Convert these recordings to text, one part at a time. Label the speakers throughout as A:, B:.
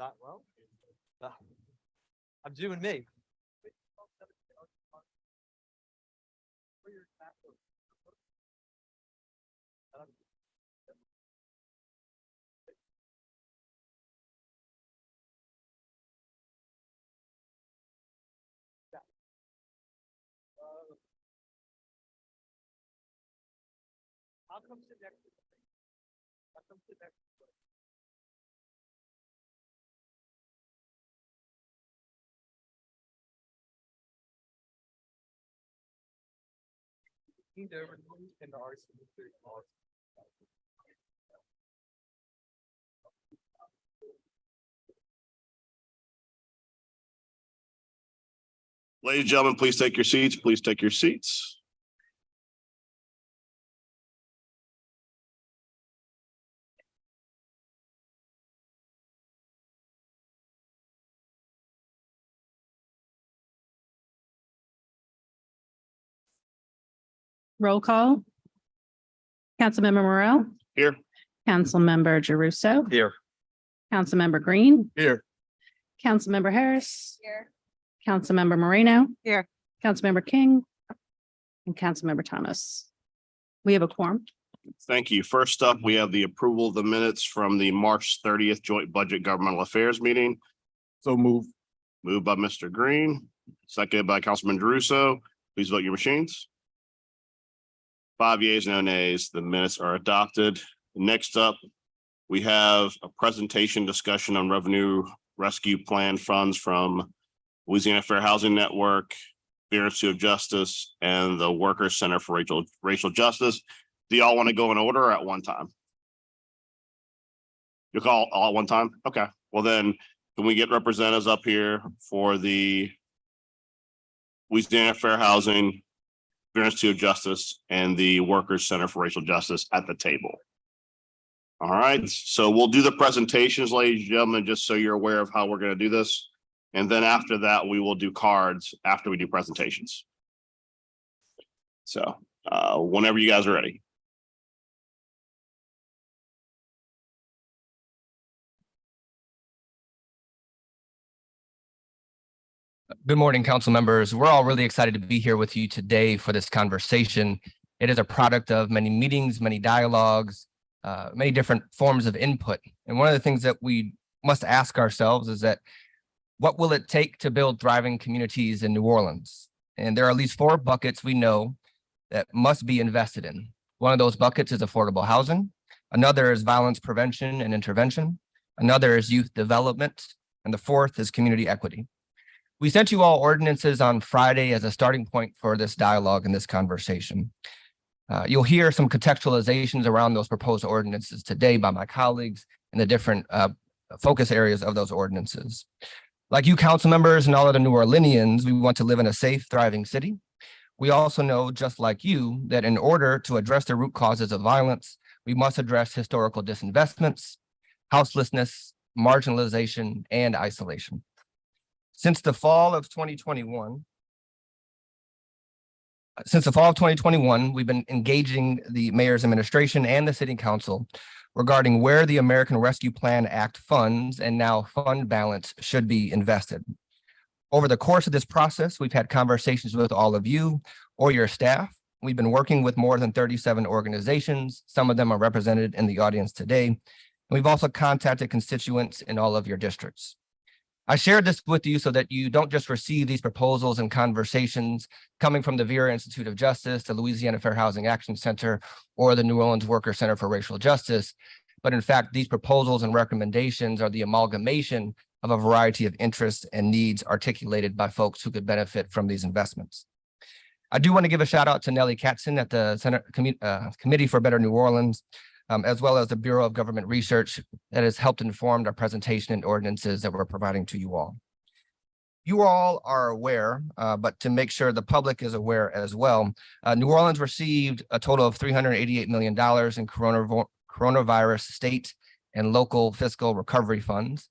A: That well? I'm doing me. I'll come sit next to you. I'll come sit next to you. Over in the arts.
B: Ladies and gentlemen, please take your seats. Please take your seats.
C: Roll call. Councilmember Morrell,
B: Here.
C: Councilmember Jeruso,
A: Here.
C: Councilmember Green,
A: Here.
C: Councilmember Harris,
D: Here.
C: Councilmember Moreno.
D: Here.
C: Councilmember King and Councilmember Thomas. We have a quorum.
B: Thank you. First up, we have the approval of the minutes from the March 30th Joint Budget Governmental Affairs meeting.
A: So move.
B: Moved by Mr. Green, seconded by Councilman Jeruso. Please vote your machines. 5 yeas, no nays. The minutes are adopted. Next up, we have a presentation discussion on revenue rescue plan funds from Louisiana Fair Housing Network, the Institute of Justice, and the Workers Center for Racial Justice. Do y'all want to go in order at one time? You call all at one time? Okay. Well, then can we get representatives up here for the Louisiana Fair Housing, the Institute of Justice, and the Workers Center for Racial Justice at the table? All right, so we'll do the presentations, ladies and gentlemen, just so you're aware of how we're going to do this. And then after that, we will do cards after we do presentations. So whenever you guys are ready.
E: Good morning, council members. We're all really excited to be here with you today for this conversation. It is a product of many meetings, many dialogues, many different forms of input. And one of the things that we must ask ourselves is that, what will it take to build thriving communities in New Orleans? And there are at least 4 buckets we know that must be invested in. One of those buckets is affordable housing. Another is violence prevention and intervention. Another is youth development. And the 4th is community equity. We sent you all ordinances on Friday as a starting point for this dialogue and this conversation. You'll hear some contextualizations around those proposed ordinances today by my colleagues in the different focus areas of those ordinances. Like you council members and all of the New Orleanians, we want to live in a safe, thriving city. We also know, just like you, that in order to address the root causes of violence, we must address historical disinvestments, houselessness, marginalization, and isolation. Since the fall of 2021, we've been engaging the mayor's administration and the city council regarding where the American Rescue Plan Act funds and now fund balance should be invested. Over the course of this process, we've had conversations with all of you or your staff. We've been working with more than 37 organizations. Some of them are represented in the audience today. And we've also contacted constituents in all of your districts. I shared this with you so that you don't just receive these proposals and conversations coming from the Vera Institute of Justice, the Louisiana Fair Housing Action Center, or the New Orleans Workers Center for Racial Justice. But in fact, these proposals and recommendations are the amalgamation of a variety of interests and needs articulated by folks who could benefit from these investments. I do want to give a shout out to Nellie Katzen at the Committee for Better New Orleans, as well as the Bureau of Government Research that has helped inform our presentation and ordinances that we're providing to you all. You all are aware, but to make sure the public is aware as well, New Orleans received a total of $388 million in coronavirus state and local fiscal recovery funds.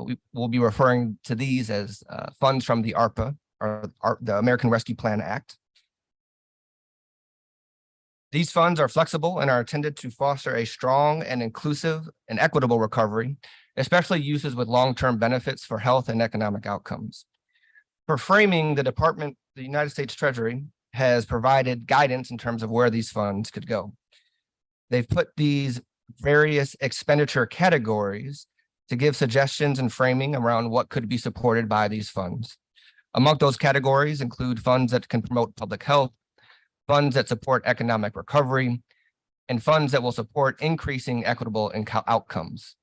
E: We will be referring to these as funds from the ARPA, or the American Rescue Plan Act. These funds are flexible and are intended to foster a strong and inclusive and equitable recovery especially uses with long-term benefits for health and economic outcomes. For framing, the United States Treasury has provided guidance in terms of where these funds could go. They've put these various expenditure categories to give suggestions and framing around what could be supported by these funds. Among those categories include funds that can promote public health, funds that support economic recovery, and funds that will support increasing equitable outcomes.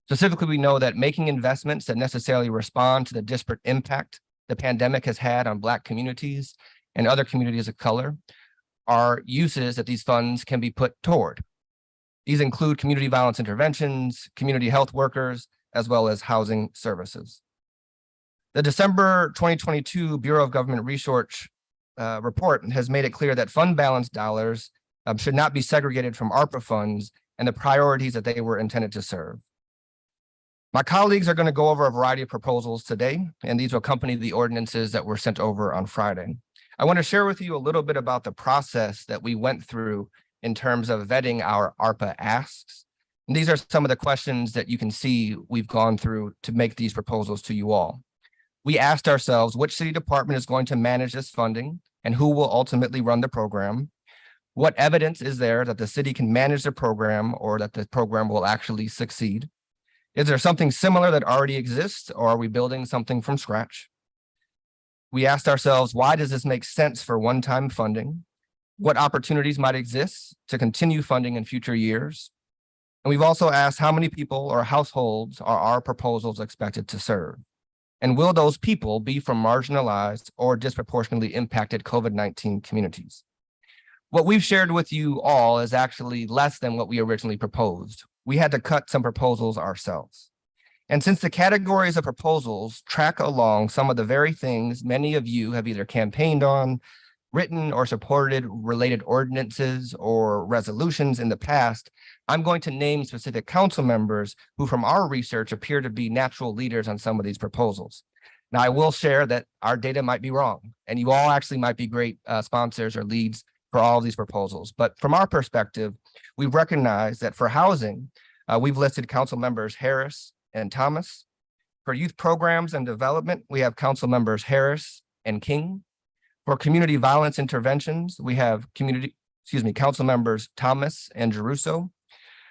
E: Specifically, we know that making investments that necessarily respond to the disparate impact the pandemic has had on Black communities and other communities of color are uses that these funds can be put toward. These include community violence interventions, community health workers, as well as housing services. The December 2022 Bureau of Government Research report has made it clear that fund balance dollars should not be segregated from ARPA funds and the priorities that they were intended to serve. My colleagues are going to go over a variety of proposals today, and these will accompany the ordinances that were sent over on Friday. I want to share with you a little bit about the process that we went through in terms of vetting our ARPA asks. And these are some of the questions that you can see we've gone through to make these proposals to you all. We asked ourselves which city department is going to manage this funding and who will ultimately run the program. What evidence is there that the city can manage the program or that the program will actually succeed? Is there something similar that already exists, or are we building something from scratch? We asked ourselves, why does this make sense for one-time funding? What opportunities might exist to continue funding in future years? And we've also asked how many people or households are our proposals expected to serve? And will those people be from marginalized or disproportionately impacted COVID-19 communities? What we've shared with you all is actually less than what we originally proposed. We had to cut some proposals ourselves. And since the categories of proposals track along some of the very things many of you have either campaigned on, written or supported related ordinances or resolutions in the past, I'm going to name specific council members who from our research appear to be natural leaders on some of these proposals. Now, I will share that our data might be wrong, and you all actually might be great sponsors or leads for all of these proposals. But from our perspective, we've recognized that for housing, we've listed council members Harris and Thomas. For youth programs and development, we have council members Harris and King. For community violence interventions, we have council members Thomas and Geruso.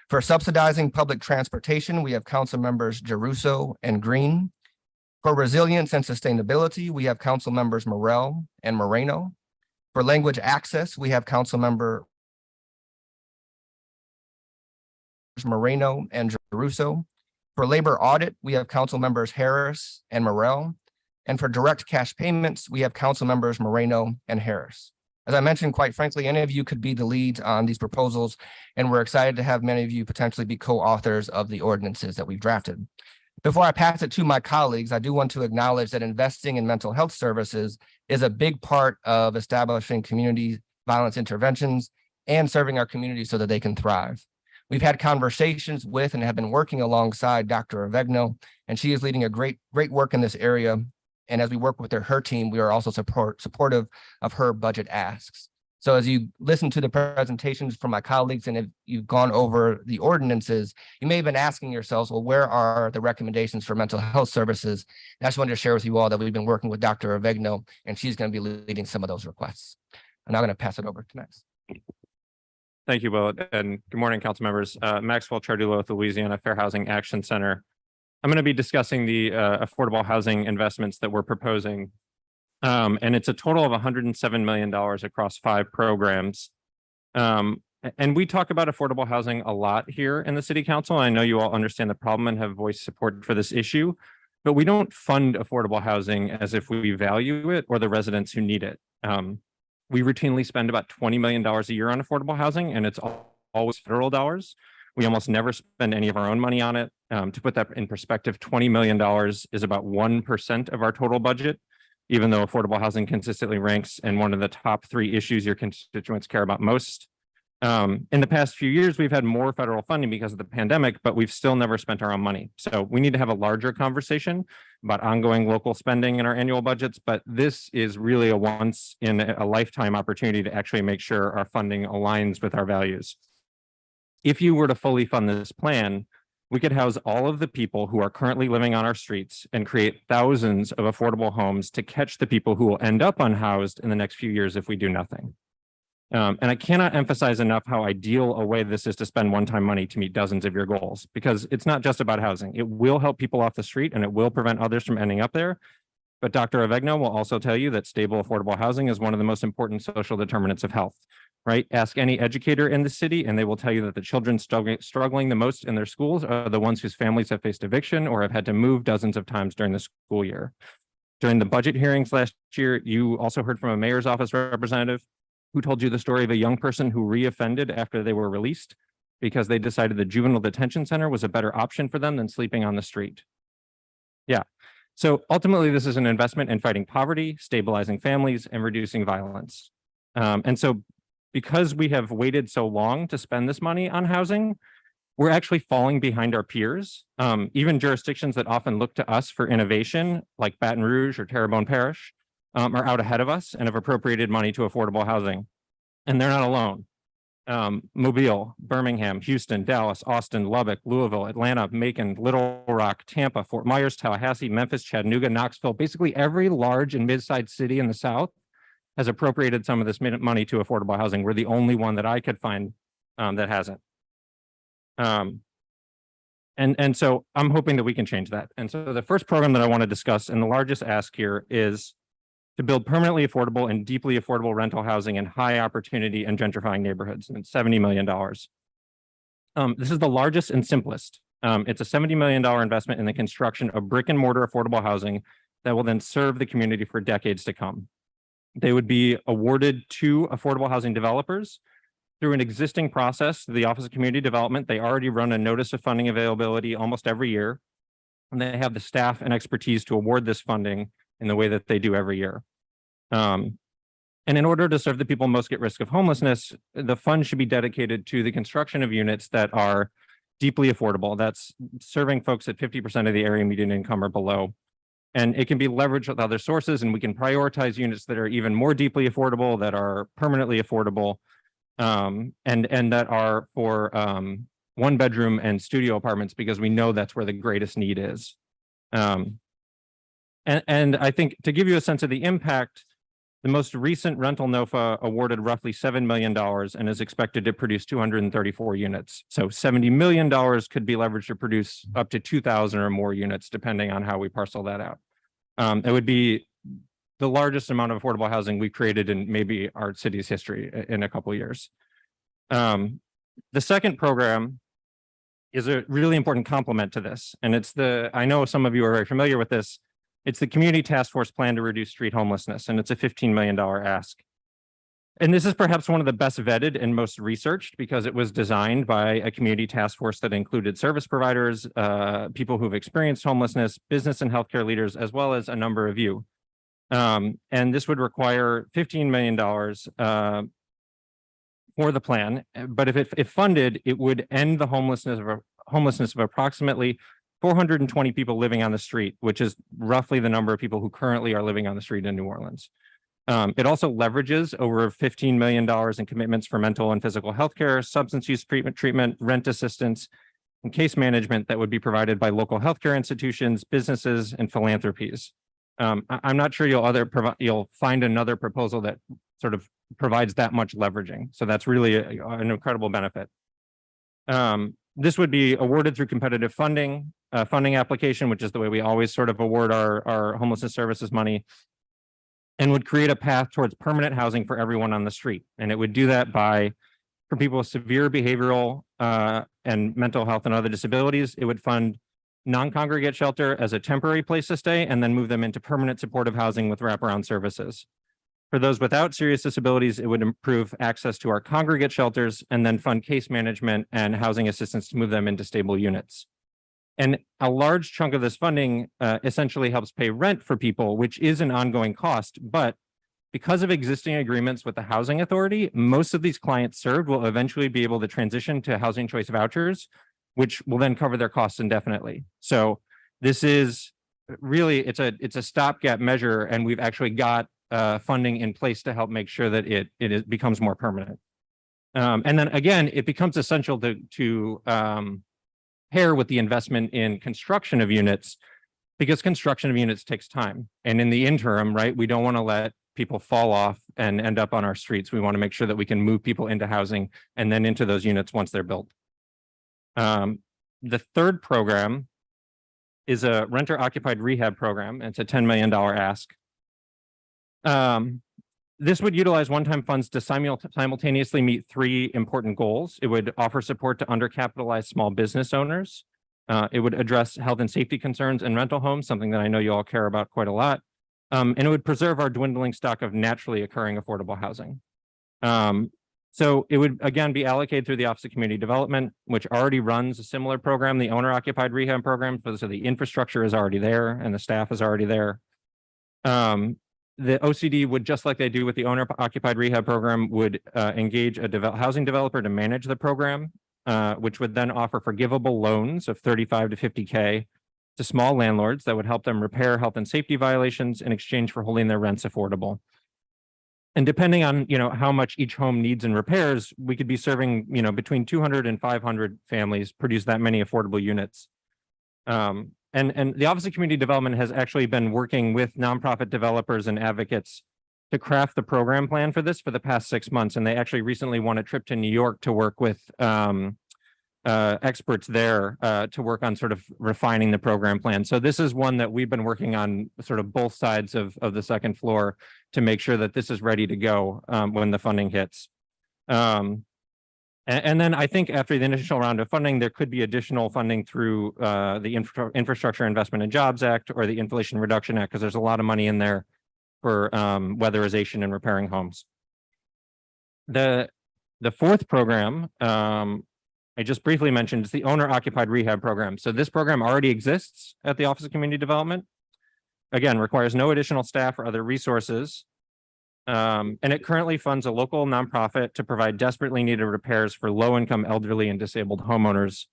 E: For subsidizing public transportation, we have council members Geruso and Green. For resilience and sustainability, we have council members Morell and Moreno. For language access, we have council member Moreno and Geruso. For labor audit, we have council members Harris and Morell. And for direct cash payments, we have council members Moreno and Harris. As I mentioned, quite frankly, any of you could be the leads on these proposals, and we're excited to have many of you potentially be co-authors of the ordinances that we've drafted. Before I pass it to my colleagues, I do want to acknowledge that investing in mental health services is a big part of establishing community violence interventions and serving our community so that they can thrive. We've had conversations with and have been working alongside Dr. Avegno, and she is leading a great work in this area. And as we work with her team, we are also supportive of her budget asks. So as you listen to the presentations from my colleagues and if you've gone over the ordinances, you may have been asking yourselves, well, where are the recommendations for mental health services? And I just wanted to share with you all that we've been working with Dr. Avegno, and she's going to be leading some of those requests. And I'm going to pass it over to Max.
D: Thank you, Will, and good morning, council members. Maxwell Chardulo with the Louisiana Fair Housing Action Center. I'm going to be discussing the affordable housing investments that we're proposing. And it's a total of $107 million across 5 programs. And we talk about affordable housing a lot here in the city council. I know you all understand the problem and have voiced support for this issue, but we don't fund affordable housing as if we value it or the residents who need it. We routinely spend about $20 million a year on affordable housing, and it's always federal dollars. We almost never spend any of our own money on it. To put that in perspective, $20 million is about 1% of our total budget, even though affordable housing consistently ranks in one of the top 3 issues your constituents care about most. In the past few years, we've had more federal funding because of the pandemic, but we've still never spent our own money. So we need to have a larger conversation about ongoing local spending in our annual budgets, but this is really a once in a lifetime opportunity to actually make sure our funding aligns with our values. If you were to fully fund this plan, we could house all of the people who are currently living on our streets and create thousands of affordable homes to catch the people who will end up unhoused in the next few years if we do nothing. And I cannot emphasize enough how ideal a way this is to spend one-time money to meet dozens of your goals, because it's not just about housing. It will help people off the street and it will prevent others from ending up there. But Dr. Avegno will also tell you that stable, affordable housing is one of the most important social determinants of health, right? Ask any educator in the city and they will tell you that the children struggling the most in their schools are the ones whose families have faced eviction or have had to move dozens of times during the school year. During the budget hearings last year, you also heard from a mayor's office representative who told you the story of a young person who reoffended after they were released because they decided the juvenile detention center was a better option for them than sleeping on the street. Yeah. So ultimately, this is an investment in fighting poverty, stabilizing families, and reducing violence. And so because we have waited so long to spend this money on housing, we're actually falling behind our peers. Even jurisdictions that often look to us for innovation, like Baton Rouge or Terrebonne Parish, are out ahead of us and have appropriated money to affordable housing. And they're not alone. Mobile, Birmingham, Houston, Dallas, Austin, Lubbock, Louisville, Atlanta, Macon, Little Rock, Tampa, Fort Myers, Tallahassee, Memphis, Chattanooga, Knoxville, basically every large and mid-sized city in the South has appropriated some of this money to affordable housing. We're the only one that I could find that hasn't. And so I'm hoping that we can change that. And so the first program that I want to discuss and the largest ask here is to build permanently affordable and deeply affordable rental housing in high opportunity and gentrifying neighborhoods, and it's $70 million. This is the largest and simplest. It's a $70 million investment in the construction of brick and mortar affordable housing that will then serve the community for decades to come. They would be awarded to affordable housing developers through an existing process, the Office of Community Development. They already run a notice of funding availability almost every year, and they have the staff and expertise to award this funding in the way that they do every year. And in order to serve the people most at risk of homelessness, the fund should be dedicated to the construction of units that are deeply affordable. That's serving folks at 50% of the area median income or below. And it can be leveraged with other sources, and we can prioritize units that are even more deeply affordable, that are permanently affordable, and that are for one bedroom and studio apartments, because we know that's where the greatest need is. And I think to give you a sense of the impact, the most recent rental NOFA awarded roughly $7 million and is expected to produce 234 units. So $70 million could be leveraged to produce up to 2,000 or more units, depending on how we parcel that out. It would be the largest amount of affordable housing we've created in maybe our city's history in a couple of years. The second program is a really important complement to this. And it's I know some of you are very familiar with this. It's the Community Task Force Plan to Reduce Street Homelessness, and it's a $15 million ask. And this is perhaps one of the best vetted and most researched because it was designed by a community task force that included service providers, people who've experienced homelessness, business and healthcare leaders, as well as a number of you. And this would require $15 million for the plan, but if funded, it would end the homelessness of approximately 420 people living on the street, which is roughly the number of people who currently are living on the street in New Orleans. It also leverages over $15 million in commitments for mental and physical health care, substance use treatment, rent assistance, and case management that would be provided by local healthcare institutions, businesses, and philanthropies. I'm not sure you'll find another proposal that sort of provides that much leveraging. So that's really an incredible benefit. This would be awarded through competitive funding application, which is the way we always sort of award our homelessness services money, and would create a path towards permanent housing for everyone on the street. And it would do that for people with severe behavioral and mental health and other disabilities, it would fund non-congregate shelter as a temporary place to stay, and then move them into permanent supportive housing with wraparound services. For those without serious disabilities, it would improve access to our congregate shelters and then fund case management and housing assistance to move them into stable units. And a large chunk of this funding essentially helps pay rent for people, which is an ongoing cost. But because of existing agreements with the Housing Authority, most of these clients served will eventually be able to transition to housing choice vouchers, which will then cover their costs indefinitely. So this is really, it's a stopgap measure, and we've actually got funding in place to help make sure that it becomes more permanent. And then again, it becomes essential to pair with the investment in construction of units, because construction of units takes time. And in the interim, right, we don't want to let people fall off and end up on our streets. We want to make sure that we can move people into housing and then into those units once they're built. The third program is a renter occupied rehab program. It's a $10 million ask. This would utilize one-time funds to simultaneously meet three important goals. It would offer support to undercapitalized small business owners. It would address health and safety concerns in rental homes, something that I know you all care about quite a lot. And it would preserve our dwindling stock of naturally occurring affordable housing. So it would, again, be allocated through the Office of Community Development, which already runs a similar program, the owner-occupied rehab program. So the infrastructure is already there and the staff is already there. The OCD would, just like they do with the owner-occupied rehab program, would engage a housing developer to manage the program, which would then offer forgivable loans of 35 to 50K to small landlords that would help them repair health and safety violations in exchange for holding their rents affordable. And depending on, how much each home needs in repairs, we could be serving, between 200 and 500 families, produce that many affordable units. And the Office of Community Development has actually been working with nonprofit developers and advocates to craft the program plan for this for the past 6 months. And they actually recently won a trip to New York to work with experts there to work on sort of refining the program plan. So this is one that we've been working on sort of both sides of the second floor to make sure that this is ready to go when the funding hits. And then I think after the initial round of funding, there could be additional funding through the Infrastructure Investment and Jobs Act or the Inflation Reduction Act, because there's a lot of money in there for weatherization and repairing homes. The fourth program, I just briefly mentioned, is the owner-occupied rehab program. So this program already exists at the Office of Community Development. Again, requires no additional staff or other resources. And it currently funds a local nonprofit to provide desperately needed repairs for low-income elderly and disabled homeowners,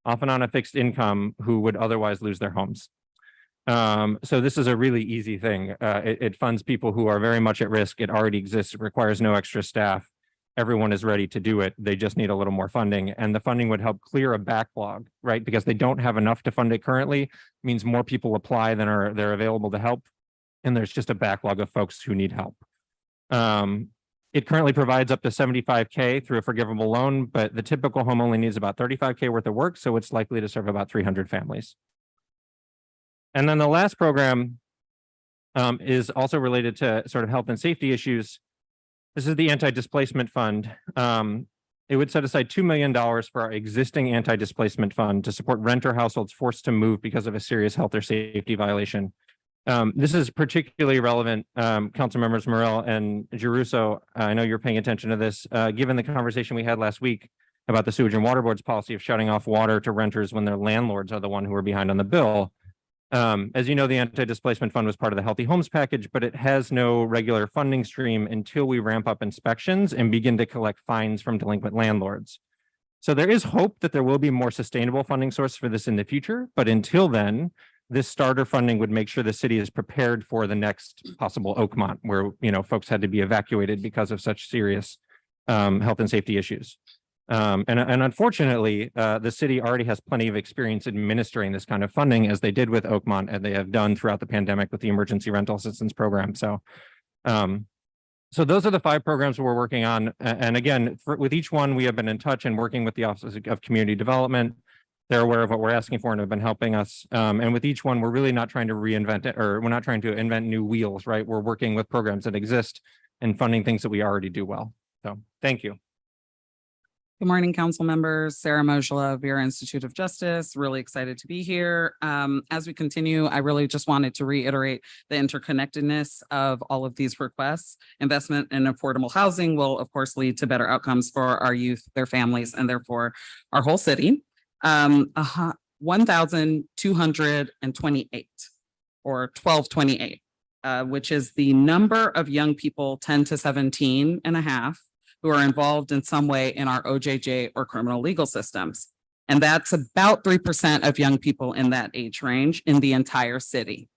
D: often on a fixed income, who would otherwise lose their homes. So this is a really easy thing. It funds people who are very much at risk. It already exists. It requires no extra staff. Everyone is ready to do it. They just need a little more funding, and the funding would help clear a backlog, right? Because they don't have enough to fund it currently. It means more people apply than they're available to help. And there's just a backlog of folks who need help. It currently provides up to 75K through a forgivable loan, but the typical home only needs about 35K worth of work. So it's likely to serve about 300 families. And then the last program is also related to sort of health and safety issues. This is the Anti-Displacement Fund. It would set aside $2 million for our existing anti-displacement fund to support renter households forced to move because of a serious health or safety violation. This is particularly relevant, Council Members Morell and Giarrusso. I know you're paying attention to this, given the conversation we had last week about the Sewage and Water Board's policy of shutting off water to renters when their landlords are the one who are behind on the bill. As you know, the anti-displacement fund was part of the Healthy Homes package, but it has no regular funding stream until we ramp up inspections and begin to collect fines from delinquent landlords. So there is hope that there will be more sustainable funding source for this in the future, but until then, this starter funding would make sure the city is prepared for the next possible Oakmont, where folks had to be evacuated because of such serious health and safety issues. And unfortunately, the city already has plenty of experience administering this kind of funding, as they did with Oakmont, and they have done throughout the pandemic with the Emergency Rental Assistance Program. So those are the 5 programs we're working on. And again, with each one, we have been in touch and working with the Office of Community Development. They're aware of what we're asking for and have been helping us. And with each one, we're really not trying to reinvent it, or we're not trying to invent new wheels, right? We're working with programs that exist and funding things that we already do well. So thank you.
F: Good morning, council members. Sarah Mojla, Vera Institute of Justice. Really excited to be here. As we continue, I really just wanted to reiterate the interconnectedness of all of these requests. Investment in affordable housing will, of course, lead to better outcomes for our youth, their families, and therefore our whole city. 1,228 or 1228, which is the number of young people 10 to 17 and a half who are involved in some way in our OJJ or criminal legal systems. And that's about 3% of young people in that age range in the entire city.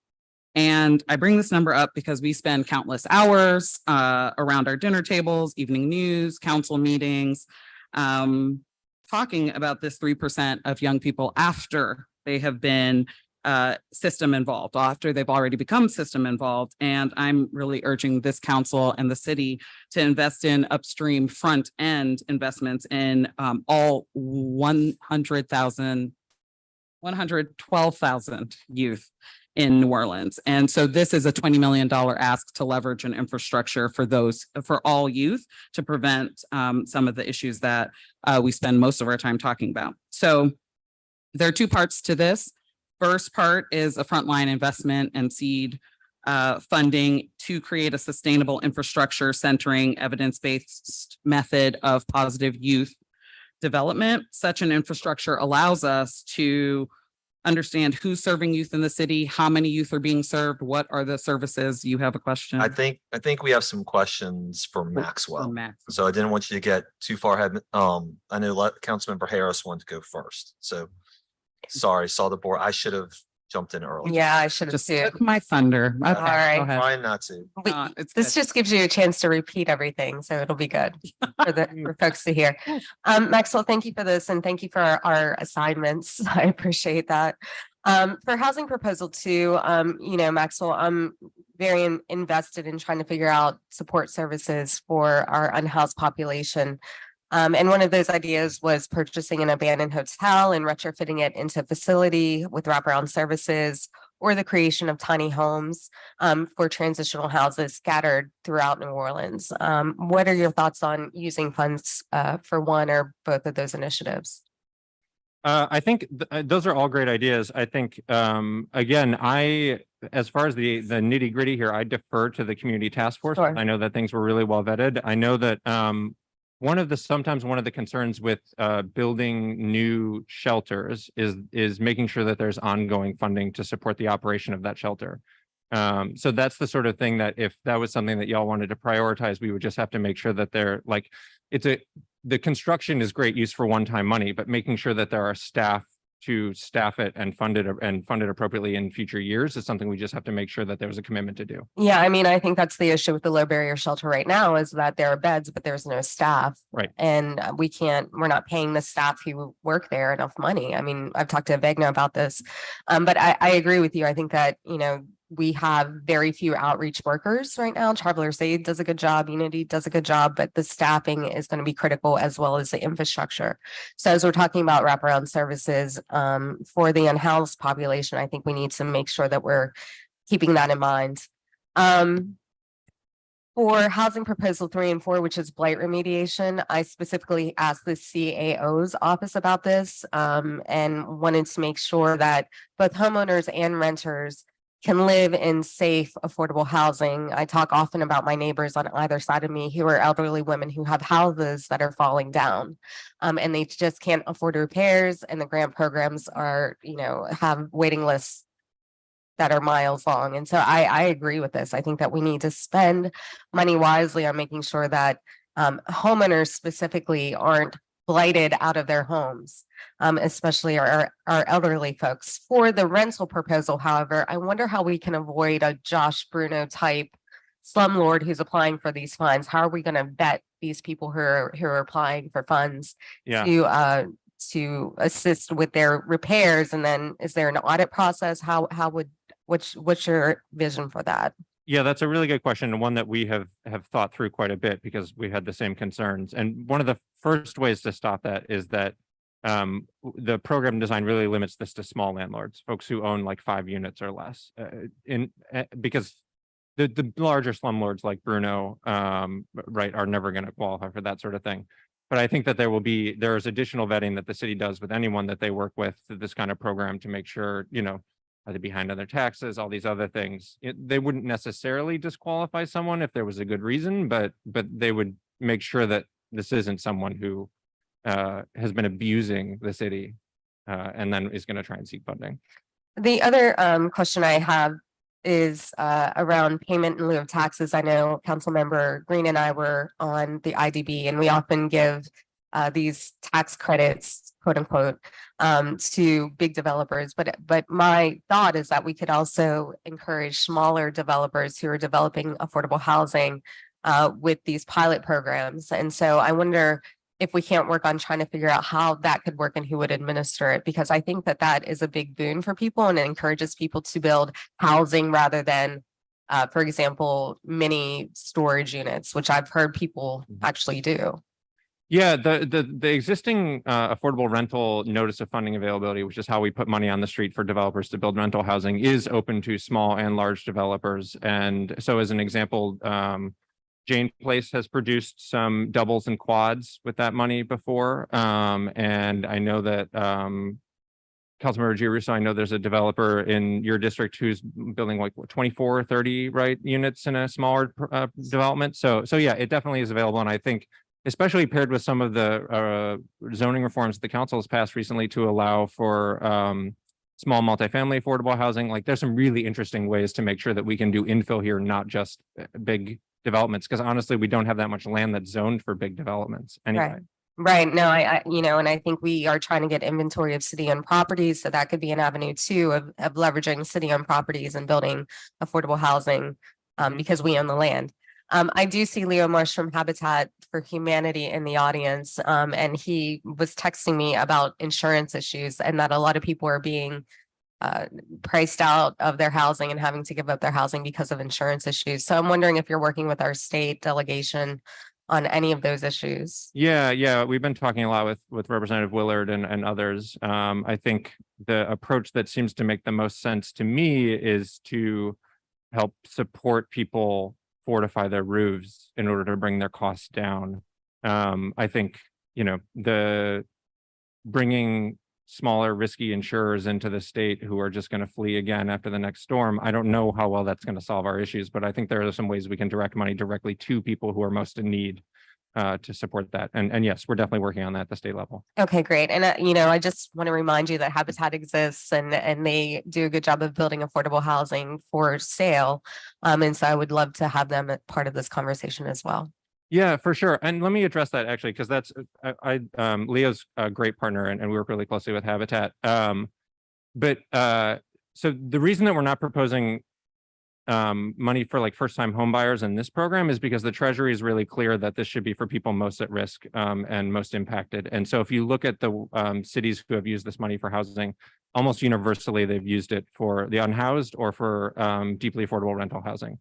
F: And I bring this number up because we spend countless hours around our dinner tables, evening news, council meetings, talking talking about this 3% of young people after they have been system involved, after they've already become system involved. And I'm really urging this council and the city to invest in upstream front end investments in all 112,000 youth in New Orleans. And so this is a $20 million ask to leverage an infrastructure for all youth to prevent some of the issues that we spend most of our time talking about. So there are two parts to this. First part is a frontline investment and seed funding to create a sustainable infrastructure centering evidence-based method of positive youth development. Such an infrastructure allows us to understand who's serving youth in the city, how many youth are being served, what are the services. You have a question?
G: I think we have some questions for Maxwell. So I didn't want you to get too far ahead. I know Councilmember Harris wanted to go first. So sorry, saw the board. I should have jumped in early.
H: Yeah, I should have
F: Just
H: too.
F: took my thunder. Okay,
H: All right.
F: go ahead.
G: Trying not to.
F: It's
H: This
F: good.
H: just gives you a chance to repeat everything, so it'll be good for folks to hear. Maxwell, thank you for this and thank you for our assignments. I appreciate that. For housing proposal 2, Maxwell, I'm very invested in trying to figure out support services for our unhoused population. And one of those ideas was purchasing an abandoned hotel and retrofitting it into a facility with wraparound services, or the creation of tiny homes for transitional houses scattered throughout New Orleans. What are your thoughts on using funds for one or both of those initiatives?
D: I think those are all great ideas. I think, again, as far as the nitty gritty here, I defer to the community task force.
H: Sure.
D: I know that things were really well vetted. I know that sometimes one of the concerns with building new shelters is making sure that there's ongoing funding to support the operation of that shelter. So that's the sort of thing that if that was something that y'all wanted to prioritize, we would just have to make sure that the construction is great use for one-time money, but making sure that there are staff to staff it and fund it appropriately in future years is something we just have to make sure that there was a commitment to do.
H: Yeah, I mean, I think that's the issue with the low barrier shelter right now, is that there are beds, but there's no staff.
D: Right.
H: And we're not paying the staff who work there enough money. I mean, I've talked to Vegna about this, but I agree with you. I think that, we have very few outreach workers right now. Travelers Aid does a good job, Unity does a good job, but the staffing is going to be critical, as well as the infrastructure. So as we're talking about wraparound services for the unhoused population, I think we need to make sure that we're keeping that in mind. For housing proposal 3 and 4, which is blight remediation, I specifically asked the CAO's office about this and wanted to make sure that both homeowners and renters can live in safe, affordable housing. I talk often about my neighbors on either side of me who are elderly women who have houses that are falling down, and they just can't afford repairs. And the grant programs are, have waiting lists that are miles long. And so I agree with this. I think that we need to spend money wisely on making sure that homeowners specifically aren't blighted out of their homes, especially our elderly folks. For the rental proposal, however, I wonder how we can avoid a Josh Bruno type slumlord who's applying for these funds. How are we going to vet these people who are applying for funds to assist with their repairs? And then is there an audit process? What's your vision for that?
D: Yeah, that's a really good question, and one that we have thought through quite a bit because we had the same concerns. And one of the first ways to stop that is that the program design really limits this to small landlords, folks who own like 5 units or less. Because the larger slumlords like Bruno, right, are never going to qualify for that sort of thing. But I think that there's additional vetting that the city does with anyone that they work with through this kind of program to make sure, are they behind on their taxes, all these other things. They wouldn't necessarily disqualify someone if there was a good reason, but they would make sure that this isn't someone who has been abusing the city and then is going to try and seek funding.
H: The other question I have is around payment in lieu of taxes. I know Councilmember Green and I were on the IDB, and we often give these tax credits, quote unquote, to big developers. But my thought is that we could also encourage smaller developers who are developing affordable housing with these pilot programs. And so I wonder if we can't work on trying to figure out how that could work and who would administer it, because I think that that is a big boon for people and it encourages people to build housing rather than, for example, mini storage units, which I've heard people actually do.
D: Yeah, the existing affordable rental notice of funding availability, which is how we put money on the street for developers to build rental housing, is open to small and large developers. And so as an example, Jane Place has produced some doubles and quads with that money before. And I know that Councilmember Giarrusso, I know there's a developer in your district who's building like 24 or 30 units in a smaller development. So yeah, it definitely is available. And I think especially paired with some of the zoning reforms the council has passed recently to allow for small multifamily affordable housing, like there's some really interesting ways to make sure that we can do infill here, not just big developments, because honestly, we don't have that much land that's zoned for big developments anyway.
H: Right. No, I, and I think we are trying to get inventory of city-owned properties. So that could be an avenue too of leveraging city-owned properties and building affordable housing because we own the land. I do see Leo Marsh from Habitat for Humanity in the audience. And he was texting me about insurance issues and that a lot of people are being priced out of their housing and having to give up their housing because of insurance issues. So I'm wondering if you're working with our state delegation on any of those issues.
D: Yeah. We've been talking a lot with Representative Willard and others. I think the approach that seems to make the most sense to me is to help support people fortify their roofs in order to bring their costs down. I think, the bringing smaller risky insurers into the state who are just going to flee again after the next storm. I don't know how well that's going to solve our issues, but I think there are some ways we can direct money directly to people who are most in need to support that. And yes, we're definitely working on that at the state level.
H: Okay, great. And I just want to remind you that Habitat exists and they do a good job of building affordable housing for sale. And so I would love to have them as part of this conversation as well.
D: Yeah, for sure. And let me address that actually, because that's Leo's a great partner and we work really closely with Habitat. So the reason that we're not proposing money for like first-time home buyers in this program is because the Treasury is really clear that this should be for people most at risk and most impacted. And so if you look at the cities who have used this money for housing, almost universally they've used it for the unhoused or for deeply affordable rental housing.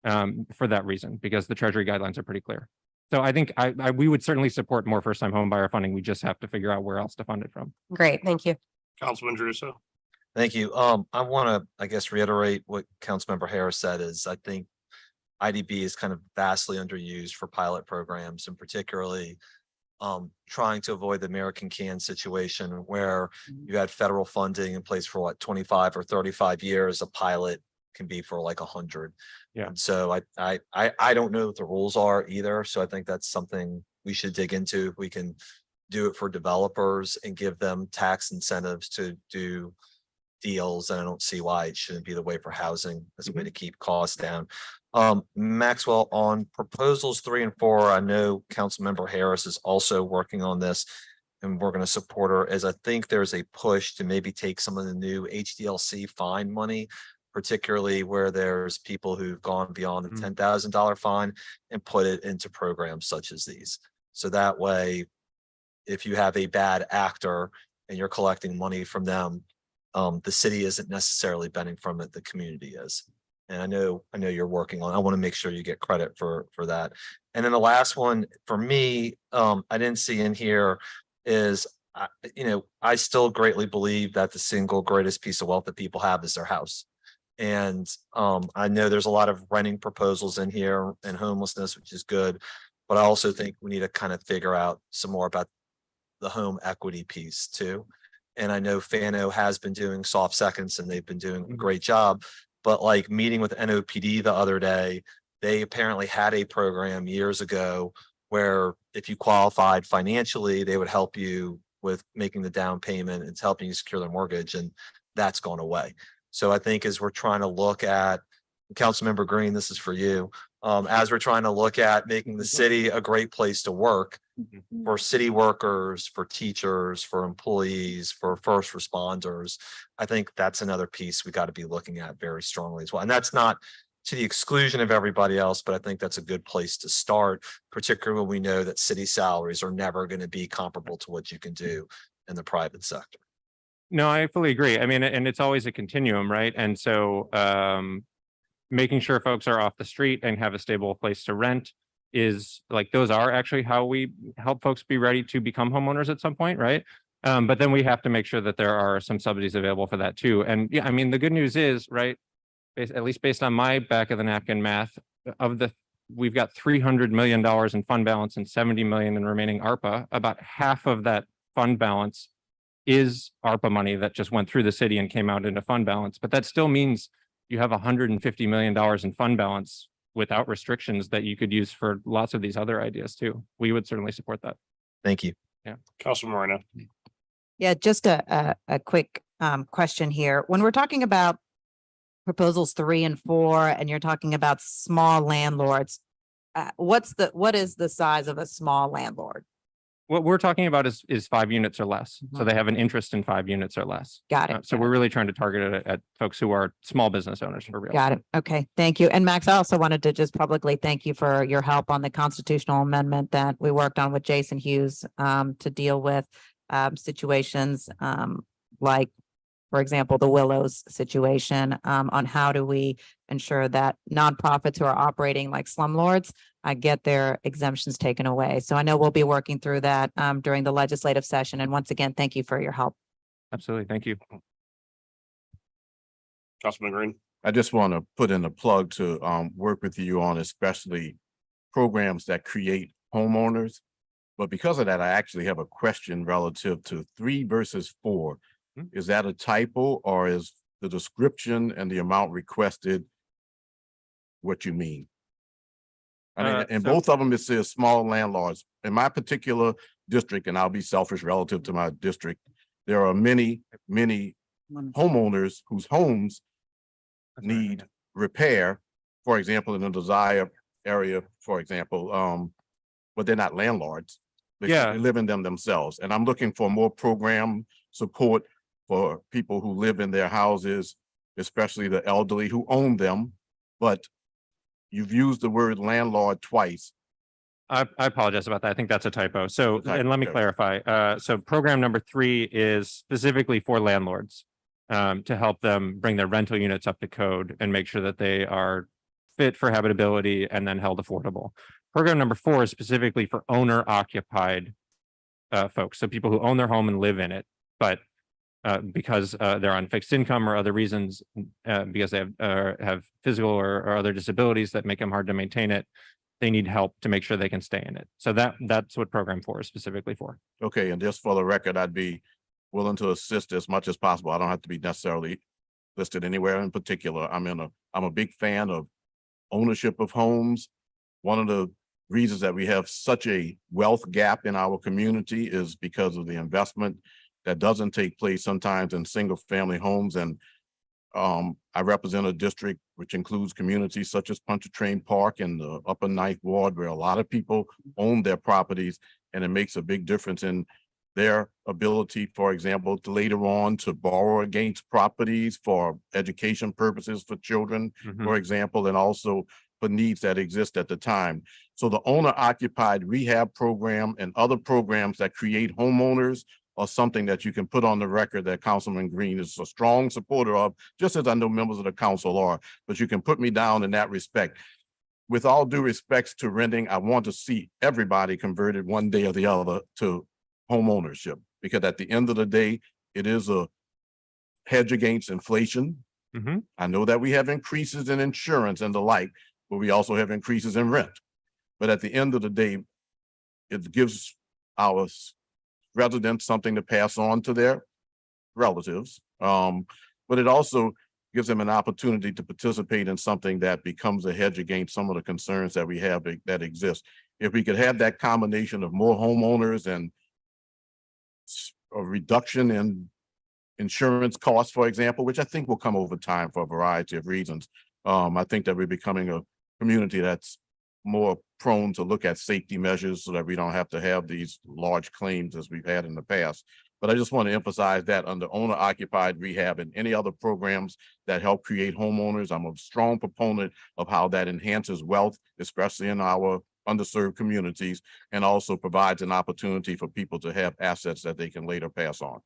D: For that reason, because the Treasury guidelines are pretty clear. So I think we would certainly support more first-time home buyer funding. We just have to figure out where else to fund it from.
H: Great, thank you.
B: Councilman Druso.
G: Thank you. I want to, I guess, reiterate what Councilmember Harris said is I think IDB is kind of vastly underused for pilot programs and particularly trying to avoid the American Can situation where you had federal funding in place for 25 or 35 years. A pilot can be for like 100.
D: Yeah.
G: And so I don't know what the rules are either. So I think that's something we should dig into. If we can do it for developers and give them tax incentives to do deals, and I don't see why it shouldn't be the way for housing as a way to keep costs down. Maxwell, on proposals 3 and 4, I know Councilmember Harris is also working on this and we're going to support her as I think there's a push to maybe take some of the new HDLC fine money, particularly where there's people who've gone beyond the $10,000 fine and put it into programs such as these. So that way, if you have a bad actor and you're collecting money from them, the city isn't necessarily benefiting from it, the community is. And I know you're working on, I want to make sure you get credit for that. And then the last one for me, I didn't see in here is, I still greatly believe that the single greatest piece of wealth that people have is their house. And I know there's a lot of renting proposals in here and homelessness, which is good. But I also think we need to kind of figure out some more about the home equity piece too. And I know Fano has been doing soft seconds and they've been doing a great job. But like meeting with NOPD the other day, they apparently had a program years ago where if you qualified financially, they would help you with making the down payment and helping you secure the mortgage. And that's gone away. So I think as we're trying to look at, Councilmember Green, this is for you, as we're trying to look at making the city a great place to work for city workers, for teachers, for employees, for first responders, I think that's another piece we got to be looking at very strongly as well. And that's not to the exclusion of everybody else, but I think that's a good place to start, particularly when we know that city salaries are never going to be comparable to what you can do in the private sector.
D: No, I fully agree. I mean, and it's always a continuum, right? And so making sure folks are off the street and have a stable place to rent is like, those are actually how we help folks be ready to become homeowners at some point, right? But then we have to make sure that there are some subsidies available for that too. And yeah, I mean, the good news is, right, at least based on my back of the napkin math, we've got $300 million in fund balance and 70 million in remaining ARPA. About half of that fund balance is ARPA money that just went through the city and came out into fund balance. But that still means you have $150 million in fund balance without restrictions that you could use for lots of these other ideas too. We would certainly support that.
G: Thank you.
D: Yeah.
B: Councilman Moreno.
I: Yeah, just a quick question here. When we're talking about proposals 3 and 4, and you're talking about small landlords, what is the size of a small landlord?
D: What we're talking about is 5 units or less. So
I: Mhm.
D: they have an interest in 5 units or less.
I: Got it.
D: So we're really trying to target it at folks who are small business owners for real.
I: Got it. Okay, thank you. And Max, I also wanted to just publicly thank you for your help on the constitutional amendment that we worked on with Jason Hughes to deal with situations like, for example, the Willows situation on how do we ensure that nonprofits who are operating like slumlords get their exemptions taken away. So I know we'll be working through that during the legislative session. And once again, thank you for your help.
D: Absolutely. Thank you.
B: Councilman Green.
J: I just want to put in a plug to work with you on especially programs that create homeowners. But because of that, I actually have a question relative to 3 versus 4. Is that a typo, or is the description and the amount requested what you mean? I mean, in both of them, it says small landlords. In my particular district, and I'll be selfish relative to my district, there are many homeowners whose homes need repair, for example, in the Desire area, for example, but they're not landlords. They live in them themselves. And I'm looking for more program support for people who live in their houses, especially the elderly who own them. But you've used the word landlord twice.
D: I apologize about that. I think that's a typo. So, and let me clarify. So program number 3 is specifically for landlords to help them bring their rental units up to code and make sure that they are fit for habitability and then held affordable. Program number 4 is specifically for owner occupied folks. So people who own their home and live in it, but because they're on fixed income or other reasons, because they have physical or other disabilities that make them hard to maintain it, they need help to make sure they can stay in it. So that's what program 4 is specifically for.
J: Okay, and just for the record, I'd be willing to assist as much as possible. I don't have to be necessarily listed anywhere in particular. I'm a big fan of ownership of homes. One of the reasons that we have such a wealth gap in our community is because of the investment that doesn't take place sometimes in single family homes. And I represent a district which includes communities such as Pontchartrain Park and the Upper Ninth Ward, where a lot of people own their properties, and it makes a big difference in their ability, for example, to later on to borrow against properties for education purposes for children, for example, and also for needs that exist at the time. So the owner occupied rehab program and other programs that create homeowners are something that you can put on the record that Councilman Green is a strong supporter of, just as I know members of the council are, but you can put me down in that respect. With all due respects to renting, I want to see everybody converted one day or the other to home ownership, because at the end of the day, it is a hedge against inflation. I know that we have increases in insurance and the like, but we also have increases in rent. But at the end of the day, it gives our residents something to pass on to their relatives. But it also gives them an opportunity to participate in something that becomes a hedge against some of the concerns that we have that exist. If we could have that combination of more homeowners and a reduction in insurance costs, for example, which I think will come over time for a variety of reasons. I think that we're becoming a community that's more prone to look at safety measures so that we don't have to have these large claims as we've had in the past. But I just want to emphasize that under owner occupied rehab and any other programs that help create homeowners, I'm a strong proponent of how that enhances wealth, especially in our underserved communities, and also provides an opportunity for people to have assets that they can later pass on.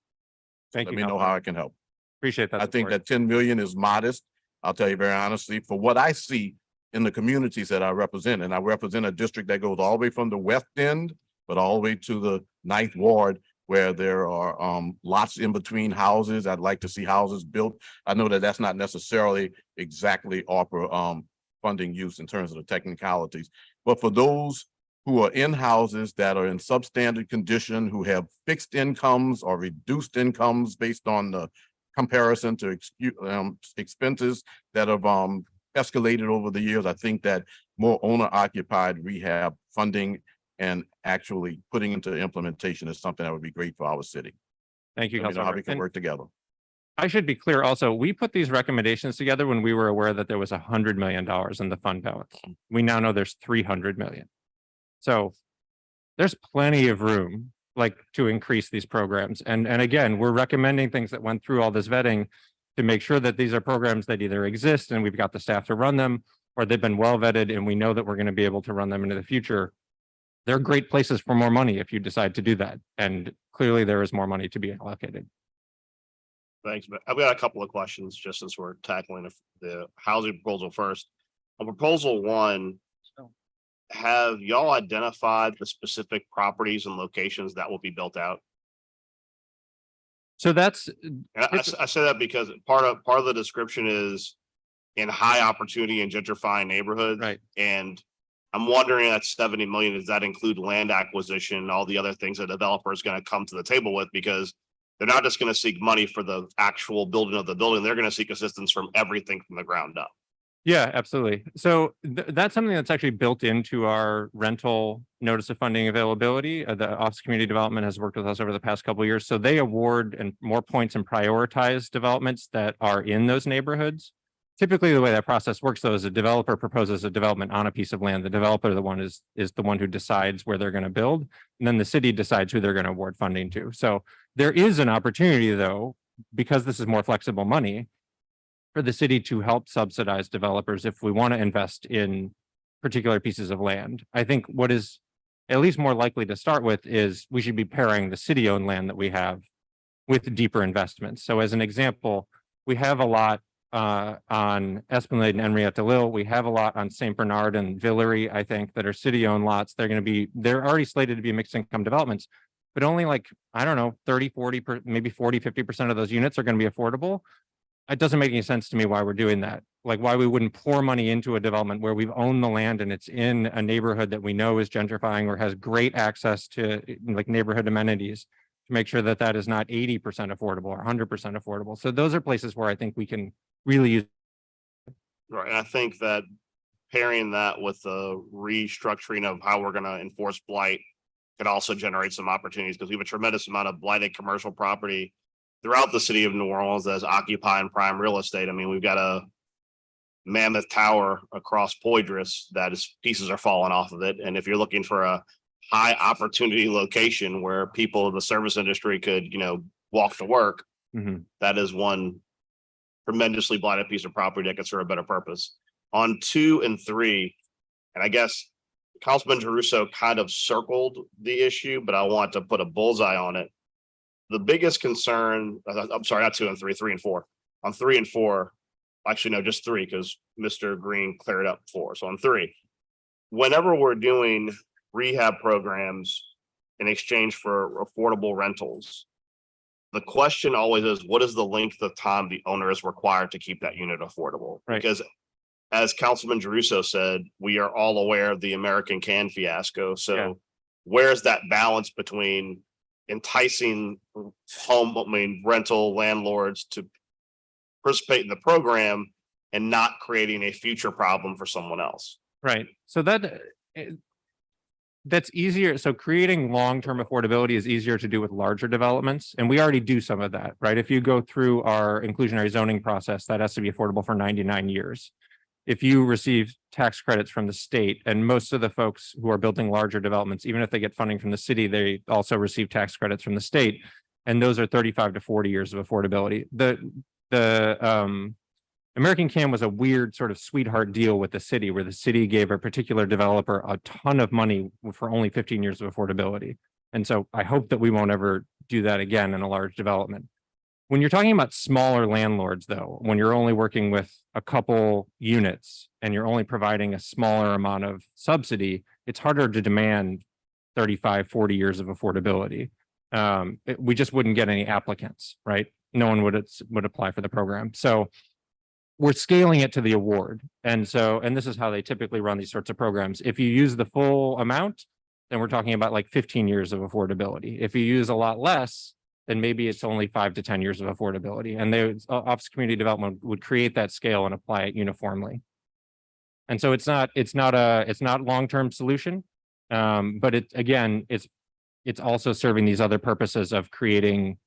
D: Thank
J: Let
D: you.
J: me know
D: Councilman.
J: how I can help.
D: Appreciate that.
J: I think
D: support.
J: that 10 million is modest. I'll tell you very honestly, for what I see in the communities that I represent, and I represent a district that goes all the way from the west end, but all the way to the 9th ward, where there are lots in between houses. I'd like to see houses built. I know that that's not necessarily exactly ARPA funding use in terms of the technicalities, but for those who are in houses that are in substandard condition, who have fixed incomes or reduced incomes based on the comparison to expenses that have escalated over the years, I think that more owner occupied rehab funding and actually putting into implementation is something that would be great for our city.
D: Thank you,
J: Let me know how we
D: Councilmember.
J: can
D: And
J: work together.
D: I should be clear also, we put these recommendations together when we were aware that there was $100 million in the fund balance. We now know there's 300 million. So there's plenty of room like to increase these programs. And again, we're recommending things that went through all this vetting to make sure that these are programs that either exist and we've got the staff to run them, or they've been well vetted and we know that we're going to be able to run them into the future. They're great places for more money if you decide to do that. And clearly there is more money to be allocated.
B: Thanks, but I've got a couple of questions just since we're tackling the housing proposal first. On proposal 1, have y'all identified the specific properties and locations that will be built out?
D: So that's,
B: And I say that because part of the description is in high opportunity and gentrifying neighborhoods.
D: right.
B: And I'm wondering at 70 million, does that include land acquisition, and all the other things a developer is going to come to the table with? Because they're not just going to seek money for the actual building of the building. They're going to seek assistance from everything from the ground up.
D: Yeah, absolutely. So that's something that's actually built into our rental notice of funding availability. The Office of Community Development has worked with us over the past couple of years. So they award and more points and prioritize developments that are in those neighborhoods. Typically, the way that process works, though, is a developer proposes a development on a piece of land. The developer, is the one who decides where they're going to build, and then the city decides who they're going to award funding to. So there is an opportunity, though, because this is more flexible money, for the city to help subsidize developers if we want to invest in particular pieces of land. I think what is at least more likely to start with is we should be pairing the city-owned land that we have with deeper investments. So as an example, we have a lot on Esplanade and Henrietta Lil. We have a lot on St. Bernard and Villery, I think, that are city-owned lots. They're already slated to be mixed income developments, but only like, I don't know, 30, 40, maybe 40, 50% of those units are going to be affordable. It doesn't make any sense to me why we're doing that. Like why we wouldn't pour money into a development where we've owned the land and it's in a neighborhood that we know is gentrifying or has great access to like neighborhood amenities to make sure that that is not 80% affordable or 100% affordable. So those are places where I think we can really use.
B: Right. And I think that pairing that with the restructuring of how we're going to enforce blight could also generate some opportunities, because we have a tremendous amount of blighted commercial property throughout the city of New Orleans that's occupying prime real estate. I mean, we've got a mammoth tower across Poydras that is pieces are falling off of it. And if you're looking for a high opportunity location where people in the service industry could, walk to work, that is one tremendously blighted piece of property that could serve a better purpose. On 2 and 3, and I guess Councilman Caruso kind of circled the issue, but I want to put a bullseye on it. The biggest concern, I'm sorry, not 2 and 3, 3 and 4. On 3 and 4, actually, no, just 3, because Mr. Green cleared up 4. So on 3, whenever we're doing rehab programs in exchange for affordable rentals, the question always is, what is the length of time the owner is required to keep that unit affordable?
D: Right.
B: Because as Councilman Caruso said, we are all aware of the American Can fiasco. So where's that balance between enticing rental landlords to participate in the program and not creating a future problem for someone else?
D: Right. So that's easier. So creating long-term affordability is easier to do with larger developments. And we already do some of that, right? If you go through our inclusionary zoning process, that has to be affordable for 99 years. If you receive tax credits from the state, and most of the folks who are building larger developments, even if they get funding from the city, they also receive tax credits from the state. And those are 35 to 40 years of affordability. The American CAM was a weird sort of sweetheart deal with the city, where the city gave a particular developer a ton of money for only 15 years of affordability. And so I hope that we won't ever do that again in a large development. When you're talking about smaller landlords, though, when you're only working with a couple units and you're only providing a smaller amount of subsidy, it's harder to demand 35, 40 years of affordability. We just wouldn't get any applicants, right? No one would apply for the program. So we're scaling it to the award. And this is how they typically run these sorts of programs. If you use the full amount, then we're talking about like 15 years of affordability. If you use a lot less, then maybe it's only 5 to 10 years of affordability. And Office of Community Development would create that scale and apply it uniformly. And so it's not long-term solution, but it's also serving these other purposes of creating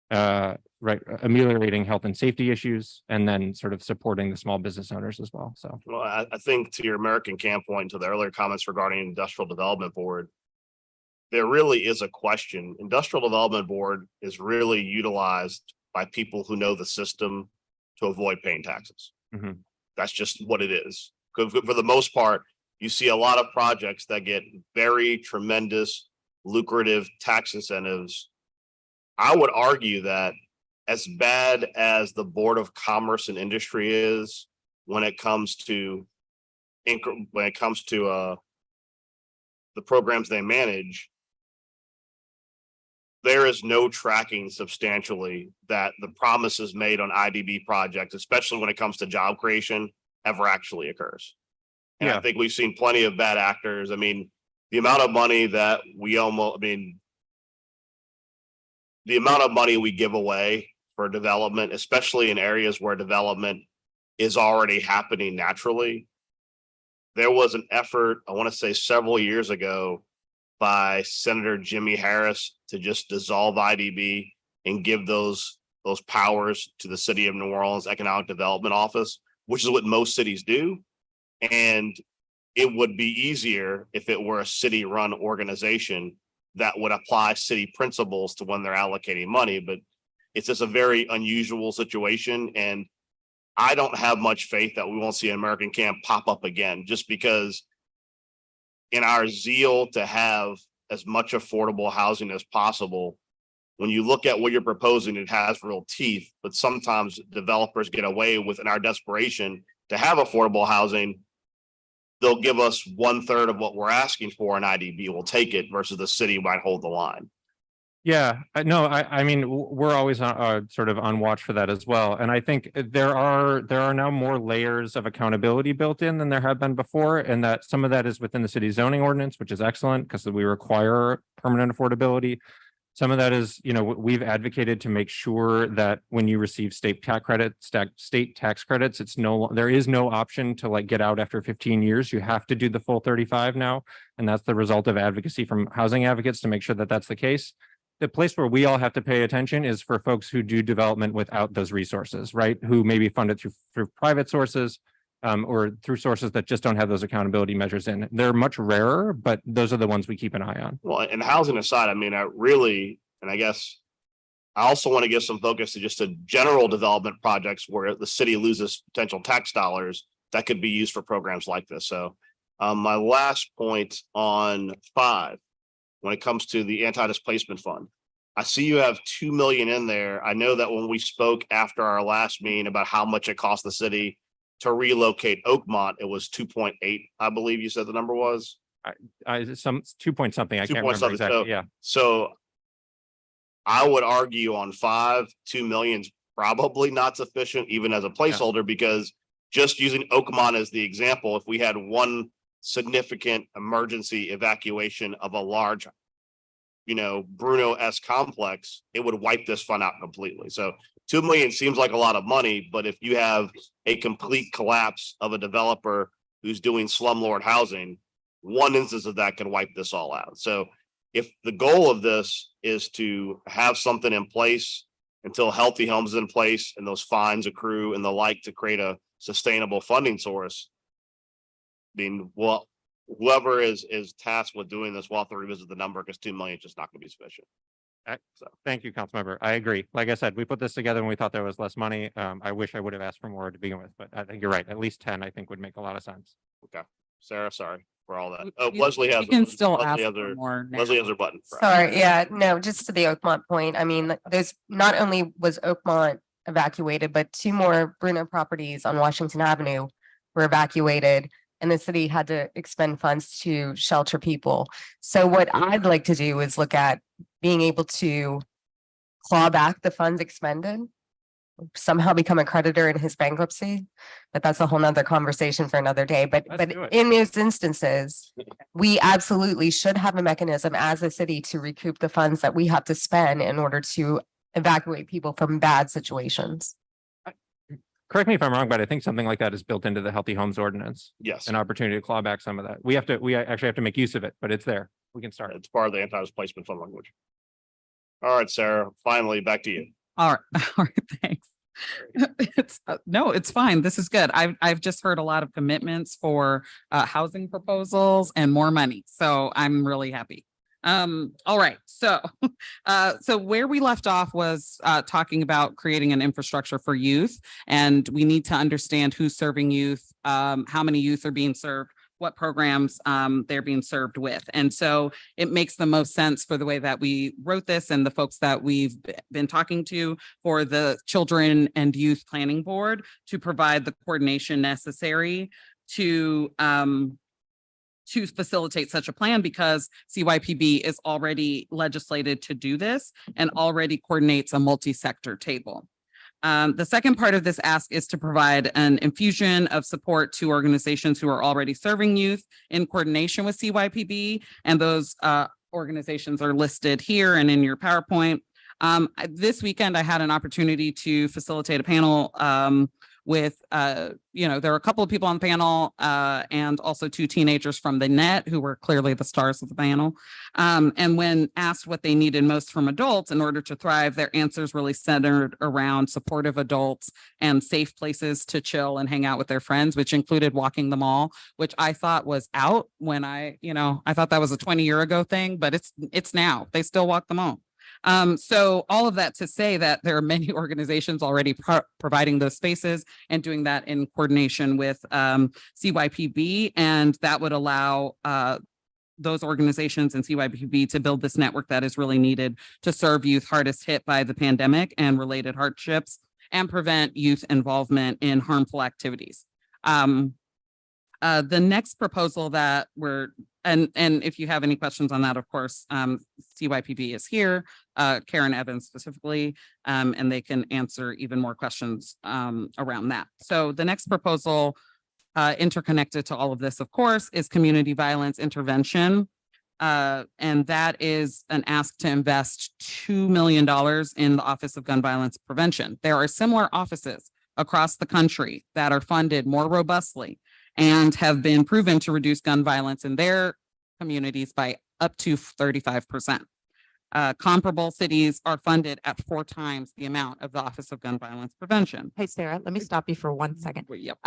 D: ameliorating health and safety issues, and then sort of supporting the small business owners as well. So,
B: well, I think to your American CAM point, to the earlier comments regarding Industrial Development Board, there really is a question. Industrial Development Board is really utilized by people who know the system to avoid paying taxes.
D: Mhm.
B: That's just what it is. For the most part, you see a lot of projects that get very tremendous, lucrative tax incentives. I would argue that as bad as the Board of Commerce and Industry is when it comes to the programs they manage, there is no tracking substantially that the promises made on IDB projects, especially when it comes to job creation, ever actually occurs. And I think we've seen plenty of bad actors. I mean, the amount of money that the amount of money we give away for development, especially in areas where development is already happening naturally. There was an effort, I want to say several years ago, by Senator Jimmy Harris to just dissolve IDB and give those powers to the City of New Orleans Economic Development Office, which is what most cities do. And it would be easier if it were a city-run organization that would apply city principles to when they're allocating money. But it's just a very unusual situation. And I don't have much faith that we won't see an American CAM pop up again, just because in our zeal to have as much affordable housing as possible, when you look at what you're proposing, it has real teeth, but sometimes developers get away with, in our desperation to have affordable housing, they'll give us 1/3 of what we're asking for, and IDB will take it, versus the city might hold the line.
D: Yeah, I mean, we're always sort of on watch for that as well. And I think there are now more layers of accountability built in than there have been before. And that some of that is within the city zoning ordinance, which is excellent because we require permanent affordability. Some of that is, we've advocated to make sure that when you receive state tax credits, there is no option to like get out after 15 years. You have to do the full 35 now. And that's the result of advocacy from housing advocates to make sure that that's the case. The place where we all have to pay attention is for folks who do development without those resources, right? Who maybe fund it through private sources or through sources that just don't have those accountability measures in. They're much rarer, but those are the ones we keep an eye on.
B: Well, and housing aside, I mean, I guess I also want to give some focus to just the general development projects where the city loses potential tax dollars that could be used for programs like this. So my last point on 5, when it comes to the anti-displacement fund, I see you have 2 million in there. I know that when we spoke after our last meeting about how much it cost the city to relocate Oakmont, it was 2.8, I believe you said the number was.
D: Some 2 point something. I can't remember exactly. Yeah.
B: So I would argue on 5, 2 million's probably not sufficient, even as a placeholder, because just using Oakmont as the example, if we had one significant emergency evacuation of a large, Bruno-esque complex, it would wipe this fund out completely. So 2 million seems like a lot of money, but if you have a complete collapse of a developer who's doing slumlord housing, one instance of that can wipe this all out. So if the goal of this is to have something in place until Healthy Homes is in place and those fines accrue and the like to create a sustainable funding source, whoever is tasked with doing this will have to revisit the number, because 2 million is just not going to be sufficient.
D: Thank you, Councilmember. I agree. Like I said, we put this together and we thought there was less money. I wish I would have asked for more to begin with, but I think you're right. At least 10, I think would make a lot of sense.
B: Okay, Sarah, sorry for all that.
F: We-
B: Oh,
F: we-
B: Leslie has.
F: we can still
B: Leslie
F: ask
B: has
F: for
B: her-
F: more
B: Leslie has
F: now.
B: her button.
H: Sorry, yeah, no, just to the Oakmont point, I mean, there's not only was Oakmont evacuated, but two more Bruno properties on Washington Avenue were evacuated, and the city had to expend funds to shelter people. So what I'd like to do is look at being able to claw back the funds expended, somehow become a creditor in his bankruptcy, but that's a whole nother conversation for another day. But
D: Let's do it.
H: in those instances, we absolutely should have a mechanism as a city to recoup the funds that we have to spend in order to evacuate people from bad situations.
D: Correct me if I'm wrong, but I think something like that is built into the Healthy Homes Ordinance.
B: Yes,
D: An opportunity to claw back some of that. We actually have to make use of it, but it's there. We can start.
B: it's part of the anti-displacement fund language. All right, Sarah, finally, back to you.
F: All right, all right, thanks. It's no, it's fine. This is good. I've just heard a lot of commitments for housing proposals and more money. So I'm really happy. All right, so so where we left off was talking about creating an infrastructure for youth, and we need to understand who's serving youth, how many youth are being served, what programs they're being served with. And so it makes the most sense for the way that we wrote this and the folks that we've been talking to for the Children and Youth Planning Board to provide the coordination necessary to facilitate such a plan, because CYPB is already legislated to do this and already coordinates a multi-sector table. The second part of this ask is to provide an infusion of support to organizations who are already serving youth in coordination with CYPB. And those organizations are listed here and in your PowerPoint. This weekend, I had an opportunity to facilitate a panel with, there were a couple of people on the panel and also two teenagers from the net who were clearly the stars of the panel. And when asked what they needed most from adults in order to thrive, their answers really centered around supportive adults and safe places to chill and hang out with their friends, which included walking the mall, which I thought was out when I thought that was a 20-year ago thing, but it's now. They still walk the mall. So all of that to say that there are many organizations already providing those spaces and doing that in coordination with CYPB, and that would allow those organizations and CYPB to build this network that is really needed to serve youth hardest hit by the pandemic and related hardships and prevent youth involvement in harmful activities. The next proposal that and if you have any questions on that, of course, CYPB is here, Karen Evans specifically, and they can answer even more questions around that. So the next proposal, interconnected to all of this, of course, is community violence intervention. And that is an ask to invest $2 million in the Office of Gun Violence Prevention. There are similar offices across the country that are funded more robustly and have been proven to reduce gun violence in their communities by up to 35%. Comparable cities are funded at 4 times the amount of the Office of Gun Violence Prevention.
I: Hey, Sarah, let me stop you for 1 second.
F: Yep.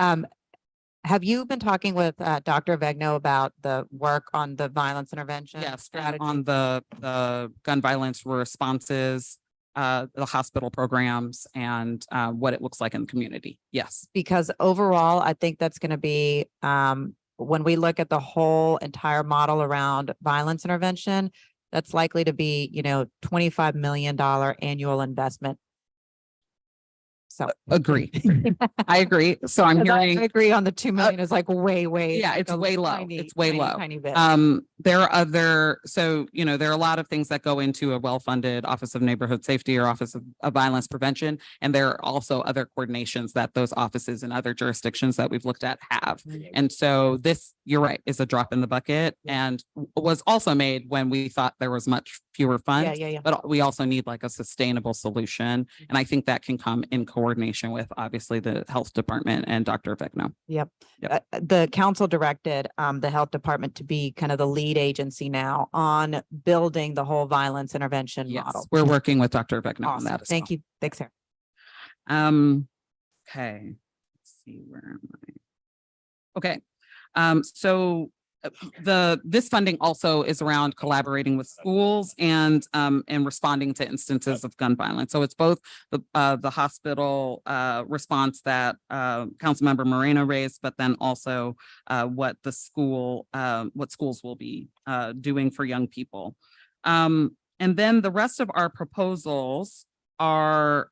I: Have you been talking with Dr. Vegno about the work on the violence intervention?
F: Yes, and
I: strategy?
F: on the gun violence responses, the hospital programs, and what it looks like in the community. Yes.
I: Because overall, I think that's going to be, when we look at the whole entire model around violence intervention, that's likely to be, $25 million annual investment. So
F: Agree. I agree. So I'm
I: 'cause I
F: hearing.
I: agree on the 2 million is like way.
F: Yeah, it's
I: like a
F: way low.
I: tiny,
F: It's way
I: tiny,
F: low.
I: Tiny bit.
F: There are other, there are a lot of things that go into a well-funded Office of Neighborhood Safety or Office of Violence Prevention. And there are also other coordinations that those offices in other jurisdictions that we've looked at have. And so this, you're right, is a drop in the bucket and was also made when we thought there was much fewer funds.
I: Yeah.
F: But we also need like a sustainable solution. And I think that can come in coordination with obviously the health department and Dr. Vegno.
I: Yep.
F: Yep.
I: The council directed the health department to be kind of the lead agency now on building the whole violence intervention
F: Yes,
I: model.
F: we're working with Dr. Vegno on
I: Awesome.
F: that as
I: Thank
F: well.
I: you. Thanks, Sarah.
F: Okay, let's see, where am I? Okay, so this funding also is around collaborating with schools and responding to instances of gun violence. So it's both the hospital response that Councilmember Moreno raised, but then also what schools will be doing for young people. And then the rest of our proposals are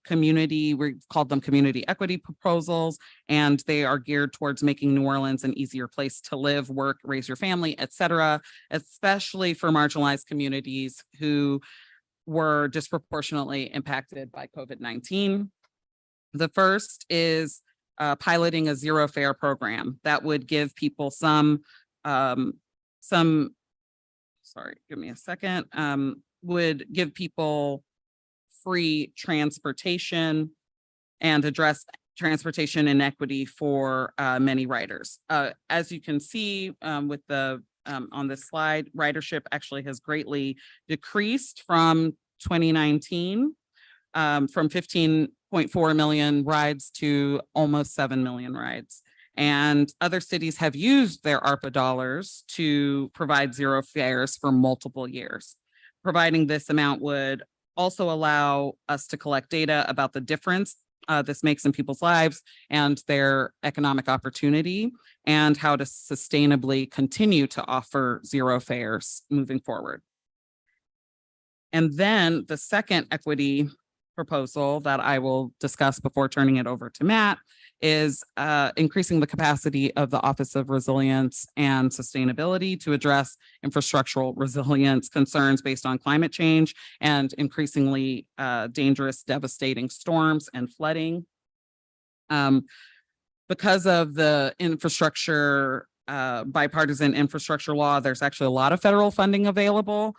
F: we've called them community equity proposals, and they are geared towards making New Orleans an easier place to live, work, raise your family, etc., especially for marginalized communities who were disproportionately impacted by COVID-19. The first is piloting a zero fare program that would give people sorry, give me a second, would give people free transportation and address transportation inequity for many riders. As you can see with the on this slide, ridership actually has greatly decreased from 2019, from 15.4 million rides to almost 7 million rides. And other cities have used their ARPA dollars to provide zero fares for multiple years. Providing this amount would also allow us to collect data about the difference this makes in people's lives and their economic opportunity, and how to sustainably continue to offer zero fares moving forward. And then the second equity proposal that I will discuss before turning it over to Matt is increasing the capacity of the Office of Resilience and Sustainability to address infrastructural resilience concerns based on climate change and increasingly dangerous, devastating storms and flooding. Because of the bipartisan infrastructure law, there's actually a lot of federal funding available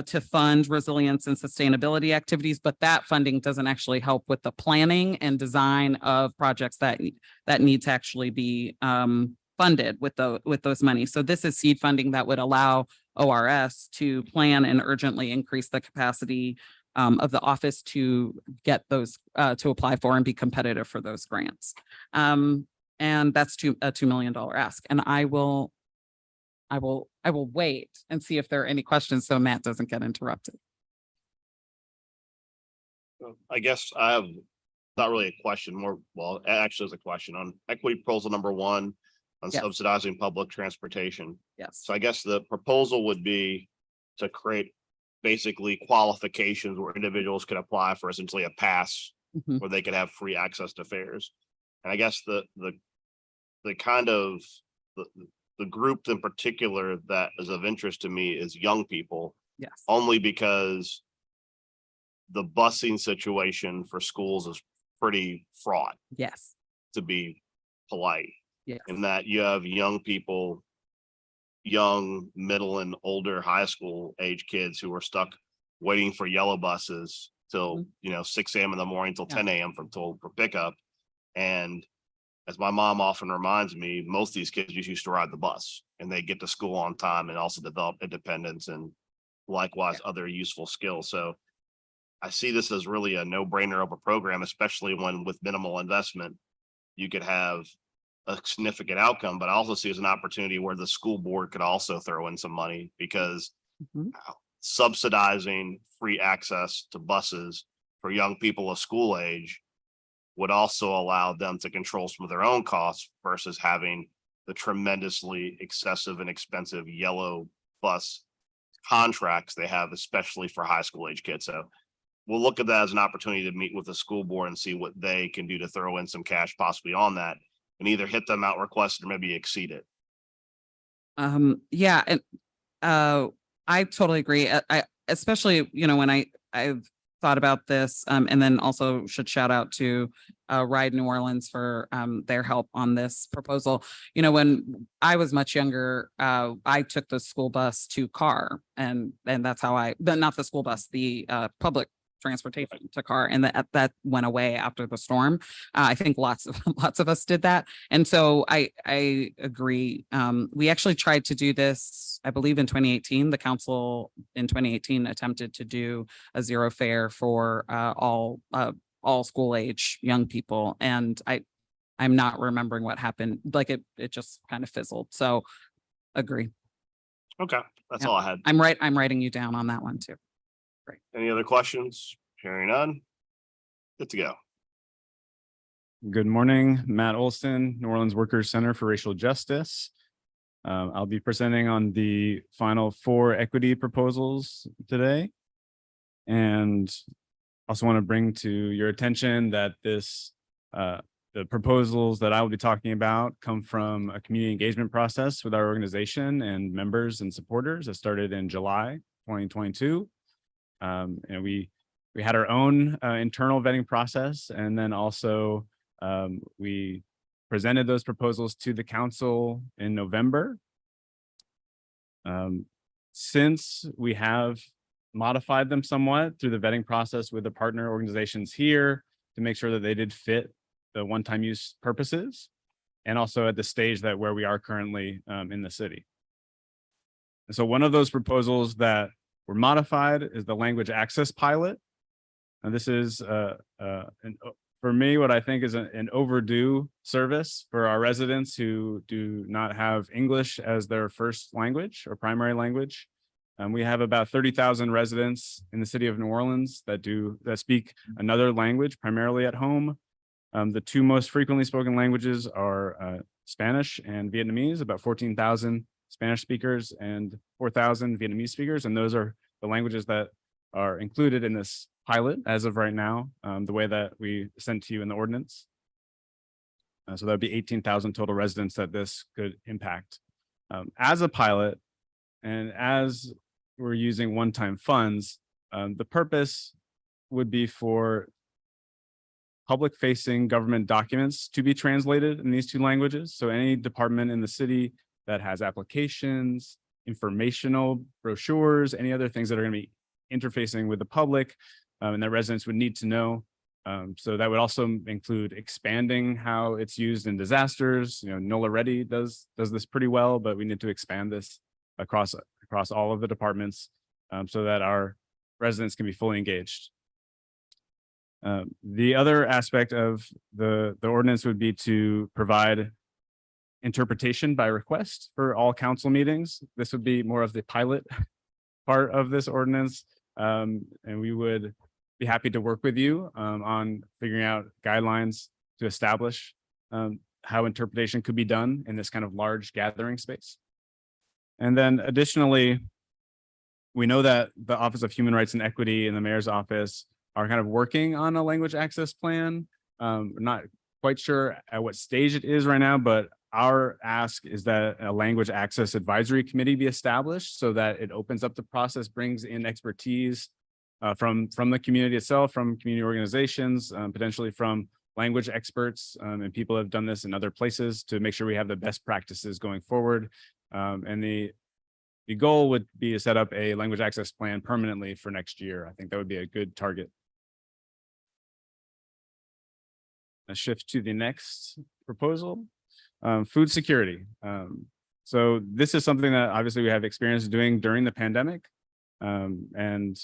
F: to fund resilience and sustainability activities, but that funding doesn't actually help with the planning and design of projects that need to actually be funded with those monies. So this is seed funding that would allow ORS to plan and urgently increase the capacity of the office to get those to apply for and be competitive for those grants. And that's a $2 million ask. And I will wait and see if there are any questions so Matt doesn't get interrupted.
B: I guess I have not really a question, actually is a question on equity proposal number 1 on
F: Yes.
B: subsidizing public transportation.
F: Yes.
B: So I guess the proposal would be to create basically qualifications where individuals could apply for essentially a pass
F: Mhm.
B: where they could have free access to fares. And I guess the kind of the group in particular that is of interest to me is young people,
F: Yes.
B: only because the busing situation for schools is pretty fraught,
F: Yes.
B: to be polite,
F: Yes.
B: in that you have young people, young, middle and older high school age kids who are stuck waiting for yellow buses till, 6 a.m. in the morning till
F: Yeah.
B: 10 a.m. for pickup. And as my mom often reminds me, most of these kids just used to ride the bus and they get to school on time and also develop independence and likewise other useful skills. So I see this as really a no-brainer of a program, especially when with minimal investment, you could have a significant outcome, but I also see as an opportunity where the school board could also throw in some money, because
F: Mhm.
B: subsidizing free access to buses for young people of school age would also allow them to control some of their own costs versus having the tremendously excessive and expensive yellow bus contracts they have, especially for high school age kids. So we'll look at that as an opportunity to meet with the school board and see what they can do to throw in some cash possibly on that and either hit the amount requested or maybe exceed it.
F: Yeah, and I totally agree. I especially, when I've thought about this, and then also should shout out to Ride New Orleans for their help on this proposal. When I was much younger, I took the school bus to Carr, and that's how not the school bus, the public transportation to Carr, and that went away after the storm. I think lots of us did that, and so I agree. We actually tried to do this, I believe, in 2018. The council in 2018 attempted to do a zero fare for all school age young people, and I'm not remembering what happened. Like it just kind of fizzled. So Agree.
B: Okay, that's
F: Yep.
B: all I had.
F: I'm writing you down on that one too.
B: Any other questions? Hearing none. Good to go.
K: Good morning, Matt Olson, New Orleans Workers Center for Racial Justice. I'll be presenting on the final 4 equity proposals today. And also want to bring to your attention that the proposals that I will be talking about come from a community engagement process with our organization and members and supporters that started in July 2022. And we had our own internal vetting process, and then also we presented those proposals to the council in November. Since we have modified them somewhat through the vetting process with the partner organizations here to make sure that they did fit the one-time use purposes, and also at the stage that where we are currently in the city. And so one of those proposals that were modified is the language access pilot. And this is for me, what I think is an overdue service for our residents who do not have English as their first language or primary language. We have about 30,000 residents in the city of New Orleans that speak another language primarily at home. The 2 most frequently spoken languages are Spanish and Vietnamese, about 14,000 Spanish speakers and 4,000 Vietnamese speakers. And those are the languages that are included in this pilot as of right now, the way that we sent to you in the ordinance. So that would be 18,000 total residents that this could impact. As a pilot, and as we're using one-time funds, the purpose would be for public-facing government documents to be translated in these 2 languages. So any department in the city that has applications, informational brochures, any other things that are going to be interfacing with the public and that residents would need to know. So that would also include expanding how it's used in disasters. You know, NOLA Ready does this pretty well, but we need to expand this across all of the departments so that our residents can be fully engaged. The other aspect of the ordinance would be to provide interpretation by request for all council meetings. This would be more of the pilot part of this ordinance. And we would be happy to work with you on figuring out guidelines to establish how interpretation could be done in this kind of large gathering space. And then additionally, we know that the Office of Human Rights and Equity and the mayor's office are kind of working on a language access plan. We're not quite sure at what stage it is right now, but our ask is that a language access advisory committee be established so that it opens up the process, brings in expertise from the community itself, from community organizations, potentially from language experts, and people have done this in other places to make sure we have the best practices going forward. And the goal would be to set up a language access plan permanently for next year. I think that would be a good target. Let's shift to the next proposal, food security. So this is something that obviously we have experience doing during the pandemic, and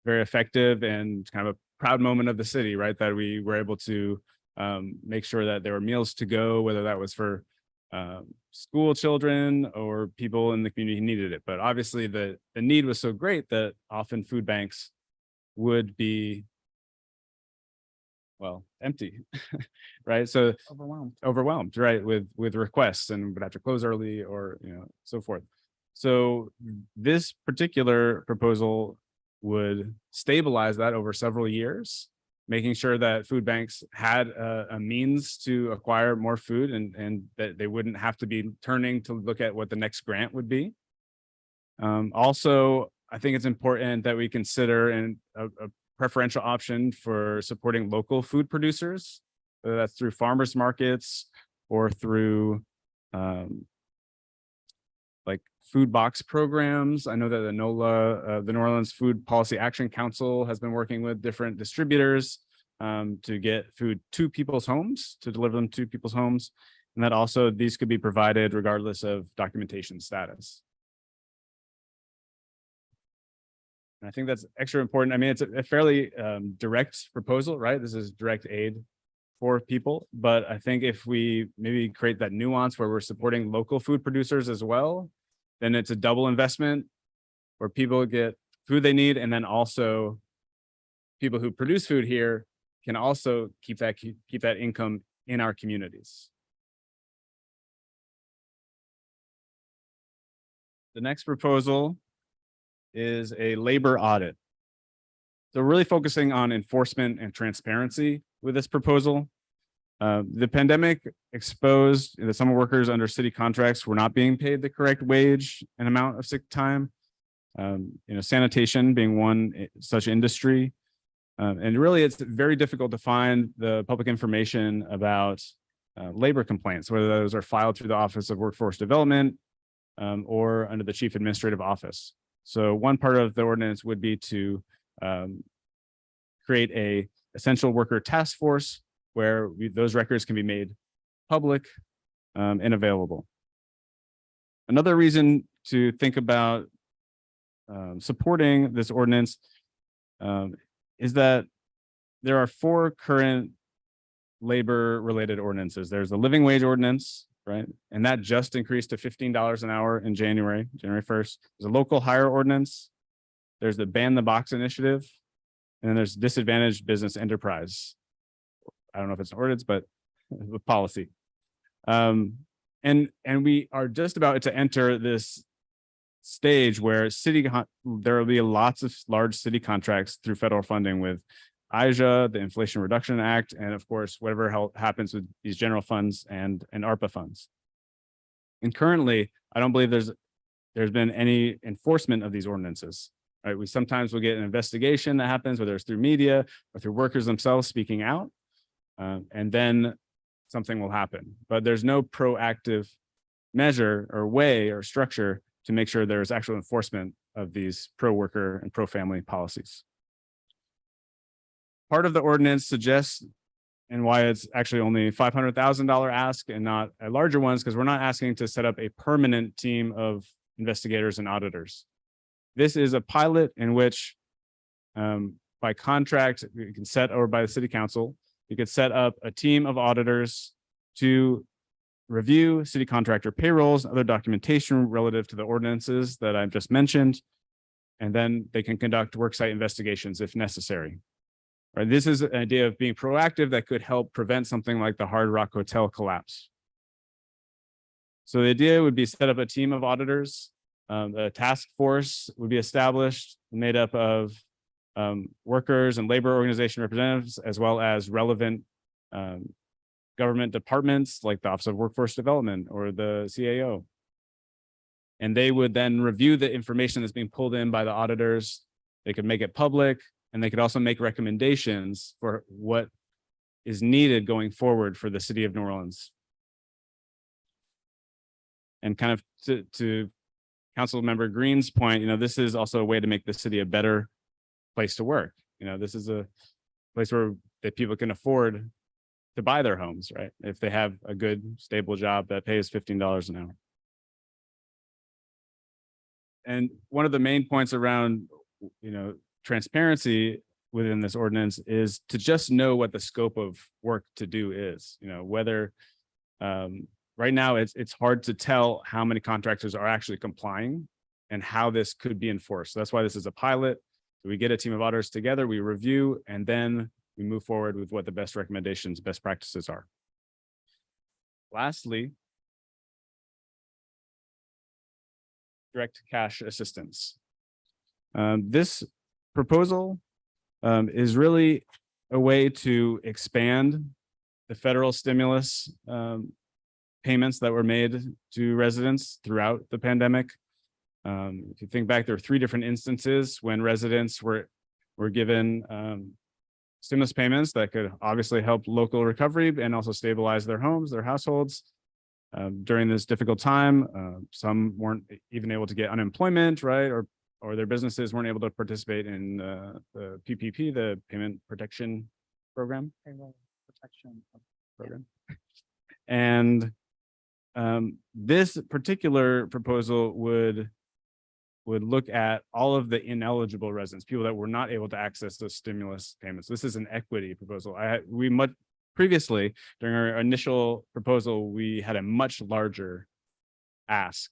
K: very effective and kind of a proud moment of the city, right? That we were able to make sure that there were meals to go, whether that was for school children or people in the community who needed it. But obviously the need was so great that often food banks would be, well, empty, right? So overwhelmed, right? With requests and would have to close early or, so forth. So this particular proposal would stabilize that over several years, making sure that food banks had a means to acquire more food and that they wouldn't have to be turning to look at what the next grant would be. Also, I think it's important that we consider a preferential option for supporting local food producers, whether that's through farmers markets or through like food box programs. I know that the NOLA, the New Orleans Food Policy Action Council, has been working with different distributors to get food to people's homes, to deliver them to people's homes. And that also these could be provided regardless of documentation status. And I think that's extra important. I mean, it's a fairly direct proposal, right? This is direct aid for people. But I think if we maybe create that nuance where we're supporting local food producers as well, then it's a double investment where people get food they need, and then also people who produce food here can also keep that income in our communities. The next proposal is a labor audit. So we're really focusing on enforcement and transparency with this proposal. The pandemic exposed that some workers under city contracts were not being paid the correct wage and amount of sick time. Sanitation being one such industry. And really, it's very difficult to find the public information about labor complaints, whether those are filed through the Office of Workforce Development or under the Chief Administrative Office. So one part of the ordinance would be to create a essential worker task force where those records can be made public and available. Another reason to think about supporting this ordinance is that there are 4 current labor-related ordinances. There's the living wage ordinance, right? And that just increased to $15 an hour in January 1st. There's a local hire ordinance. There's the Ban the Box initiative. And then there's disadvantaged business enterprise. I don't know if it's an ordinance, but the policy. And we are just about to enter this stage where there will be lots of large city contracts through federal funding with IJA, the Inflation Reduction Act, and of course, whatever happens with these general funds and ARPA funds. And currently, I don't believe there's been any enforcement of these ordinances. Right? We sometimes will get an investigation that happens, whether it's through media or through workers themselves speaking out, and then something will happen. But there's no proactive measure or way or structure to make sure there's actual enforcement of these pro-worker and pro-family policies. Part of the ordinance suggests, and why it's actually only $500,000 ask and not a larger ones, because we're not asking to set up a permanent team of investigators and auditors. This is a pilot in which, by contract, you can set, or by the city council, you could set up a team of auditors to review city contractor payrolls, other documentation relative to the ordinances that I've just mentioned, and then they can conduct worksite investigations if necessary. Right, this is an idea of being proactive that could help prevent something like the Hard Rock Hotel collapse. So the idea would be set up a team of auditors. A task force would be established, made up of workers and labor organization representatives, as well as relevant government departments like the Office of Workforce Development or the CAO. And they would then review the information that's being pulled in by the auditors. They could make it public, and they could also make recommendations for what is needed going forward for the city of New Orleans. And kind of to Council Member Green's point, this is also a way to make the city a better place to work. This is a place that people can afford to buy their homes, right? If they have a good, stable job that pays $15 an hour. And one of the main points around, transparency within this ordinance is to just know what the scope of work to do is, whether right now it's hard to tell how many contractors are actually complying and how this could be enforced. So that's why this is a pilot. So we get a team of auditors together, we review, and then we move forward with what the best recommendations, best practices are. Lastly, direct cash assistance. This proposal is really a way to expand the federal stimulus payments that were made to residents throughout the pandemic. If you think back, there were 3 different instances when residents were given stimulus payments that could obviously help local recovery and also stabilize their homes, their households during this difficult time. Some weren't even able to get unemployment, right? Or their businesses weren't able to participate in the PPP, the Payment Protection Program. And this particular proposal would look at all of the ineligible residents, people that were not able to access those stimulus payments. This is an equity proposal. Previously, during our initial proposal, we had a much larger ask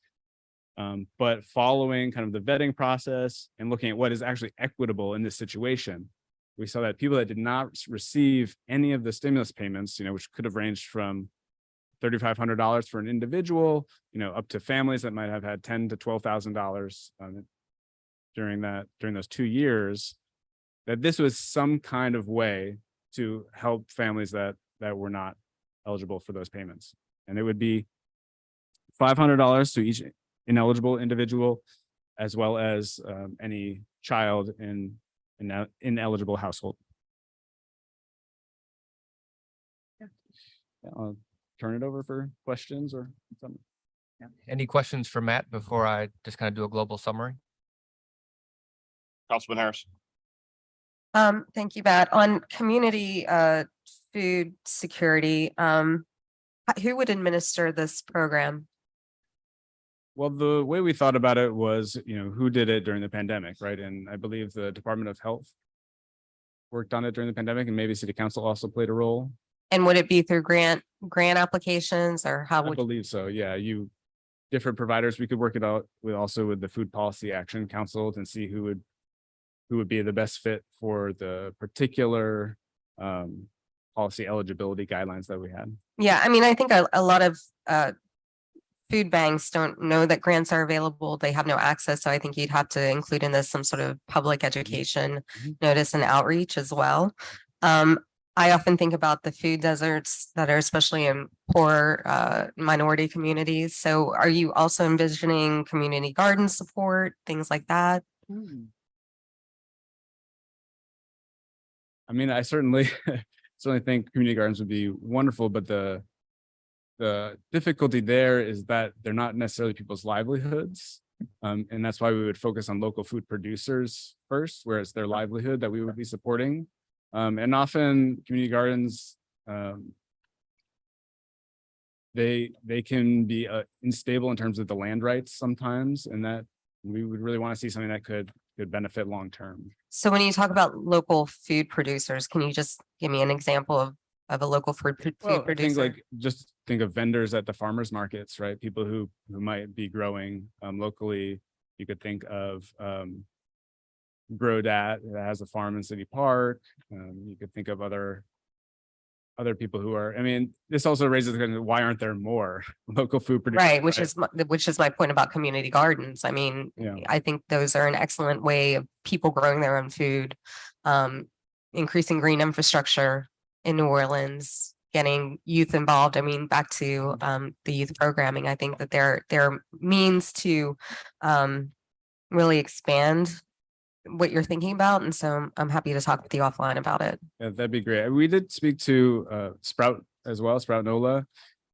K: But following kind of the vetting process and looking at what is actually equitable in this situation, we saw that people that did not receive any of the stimulus payments, which could have ranged from $3,500 for an individual, up to families that might have had $10,000 to $12,000 during those 2 years, that this was some kind of way to help families that were not eligible for those payments. And it would be $500 to each ineligible individual, as well as any child in an ineligible household. I'll turn it over for questions or something.
E: Any questions for Matt before I just kind of do a global summary?
B: Councilman Harris.
H: Thank you, Matt. On community food security, who would administer this program?
K: Well, the way we thought about it was, who did it during the pandemic, right? And I believe the Department of Health worked on it during the pandemic, and maybe City Council also played a role.
H: And would it be through grant applications, or how
K: I
H: would?
K: believe so. Yeah, different providers. We could work it out with the Food Policy Action Council and see who would be the best fit for the particular policy eligibility guidelines that we had.
H: Yeah, I mean, I think a lot of food banks don't know that grants are available. They have no access. So I think you'd have to include in this some sort of public education notice and outreach as well. I often think about the food deserts that are especially in poor minority communities. So are you also envisioning community garden support, things like that?
K: I mean, I certainly think community gardens would be wonderful, but the difficulty there is that they're not necessarily people's livelihoods. And that's why we would focus on local food producers first, where it's their livelihood that we would be supporting. And often community gardens, they can be unstable in terms of the land rights sometimes, and that we would really want to see something that could benefit long term.
H: So when you talk about local food producers, can you just give me an example of a local food
K: Well, I
H: producer?
K: think just think of vendors at the farmers markets, right? People who might be growing locally. You could think of Grodat that has a farm in City Park. You could think of other people who are. I mean, this also raises the question: why aren't there more local food producers?
H: Right, which is my point about community gardens. I mean,
K: Yeah.
H: I think those are an excellent way of people growing their own food, increasing green infrastructure in New Orleans, getting youth involved. I mean, back to the youth programming, I think that there are means to really expand what you're thinking about. And so I'm happy to talk with you offline about it.
K: Yeah, that'd be great. We did speak to Sprout as well, Sprout NOLA,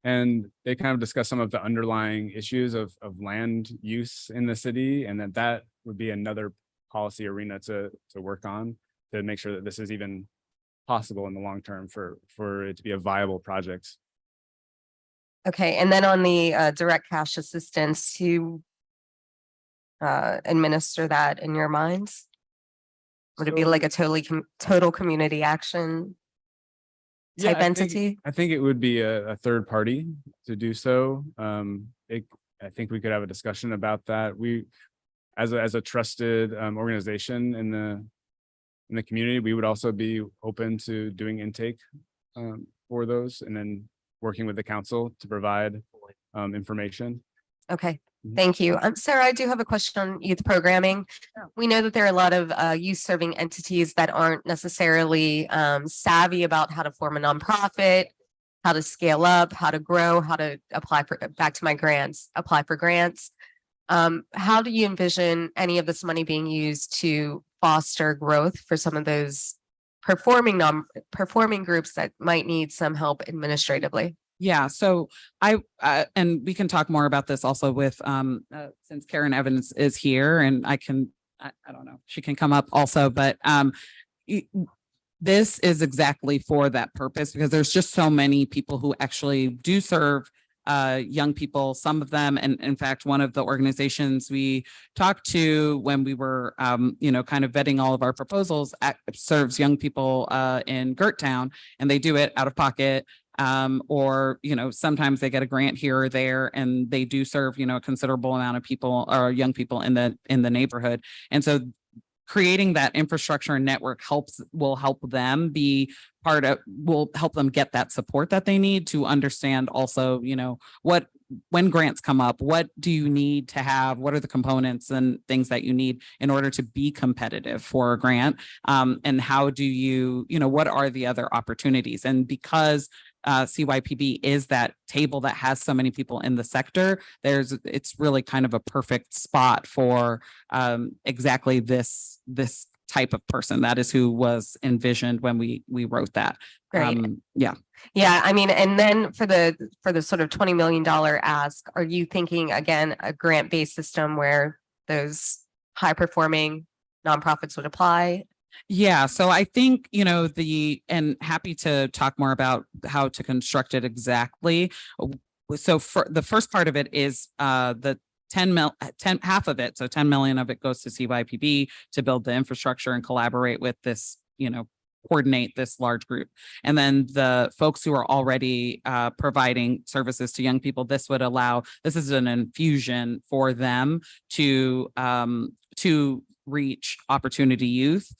K: and they kind of discussed some of the underlying issues of land use in the city, and that would be another policy arena to work on to make sure that this is even possible in the long term for it to be a viable project.
H: Okay, and then on the direct cash assistance, who administer that in your minds? Would it be
K: So-
H: like a total community action type entity?
K: I think it would be a third party to do so. I think we could have a discussion about that. We, as a trusted organization in the community, we would also be open to doing intake for those, and then working with the council to provide information.
H: Okay,
K: Mhm.
H: thank you. Sarah, I do have a question on youth programming. We know that there are a lot of youth serving entities that aren't necessarily savvy about how to form a nonprofit, how to scale up, how to grow, how to apply for, back to my grants, apply for grants. How do you envision any of this money being used to foster growth for some of those performing groups that might need some help administratively?
F: Yeah, so and we can talk more about this also with since Karen Evans is here, and I don't know, she can come up also, but this is exactly for that purpose, because there's just so many people who actually do serve young people, some of them. And in fact, one of the organizations we talked to when we were, kind of vetting all of our proposals serves young people in Gerttown, and they do it out of pocket. or, sometimes they get a grant here or there and they do serve, a considerable amount of people or young people in the neighborhood. And so creating that infrastructure and network will help them be will help them get that support that they need to understand also, when grants come up, what do you need to have? What are the components and things that you need in order to be competitive for a grant? And how do you, what are the other opportunities? And because CYPB is that table that has so many people in the sector, it's really kind of a perfect spot for exactly this type of person. That is who was envisioned when we wrote that.
H: Great.
F: Yeah.
H: Yeah, I mean, and then for the sort of $20 million ask, are you thinking again, a grant-based system where those high-performing nonprofits would apply?
F: Yeah, so I think, and happy to talk more about how to construct it exactly. So for the first part of it is the half of it, so 10 million of it goes to CYPB to build the infrastructure and collaborate with this, coordinate this large group. And then the folks who are already providing services to young people, this is an infusion for them to reach opportunity youth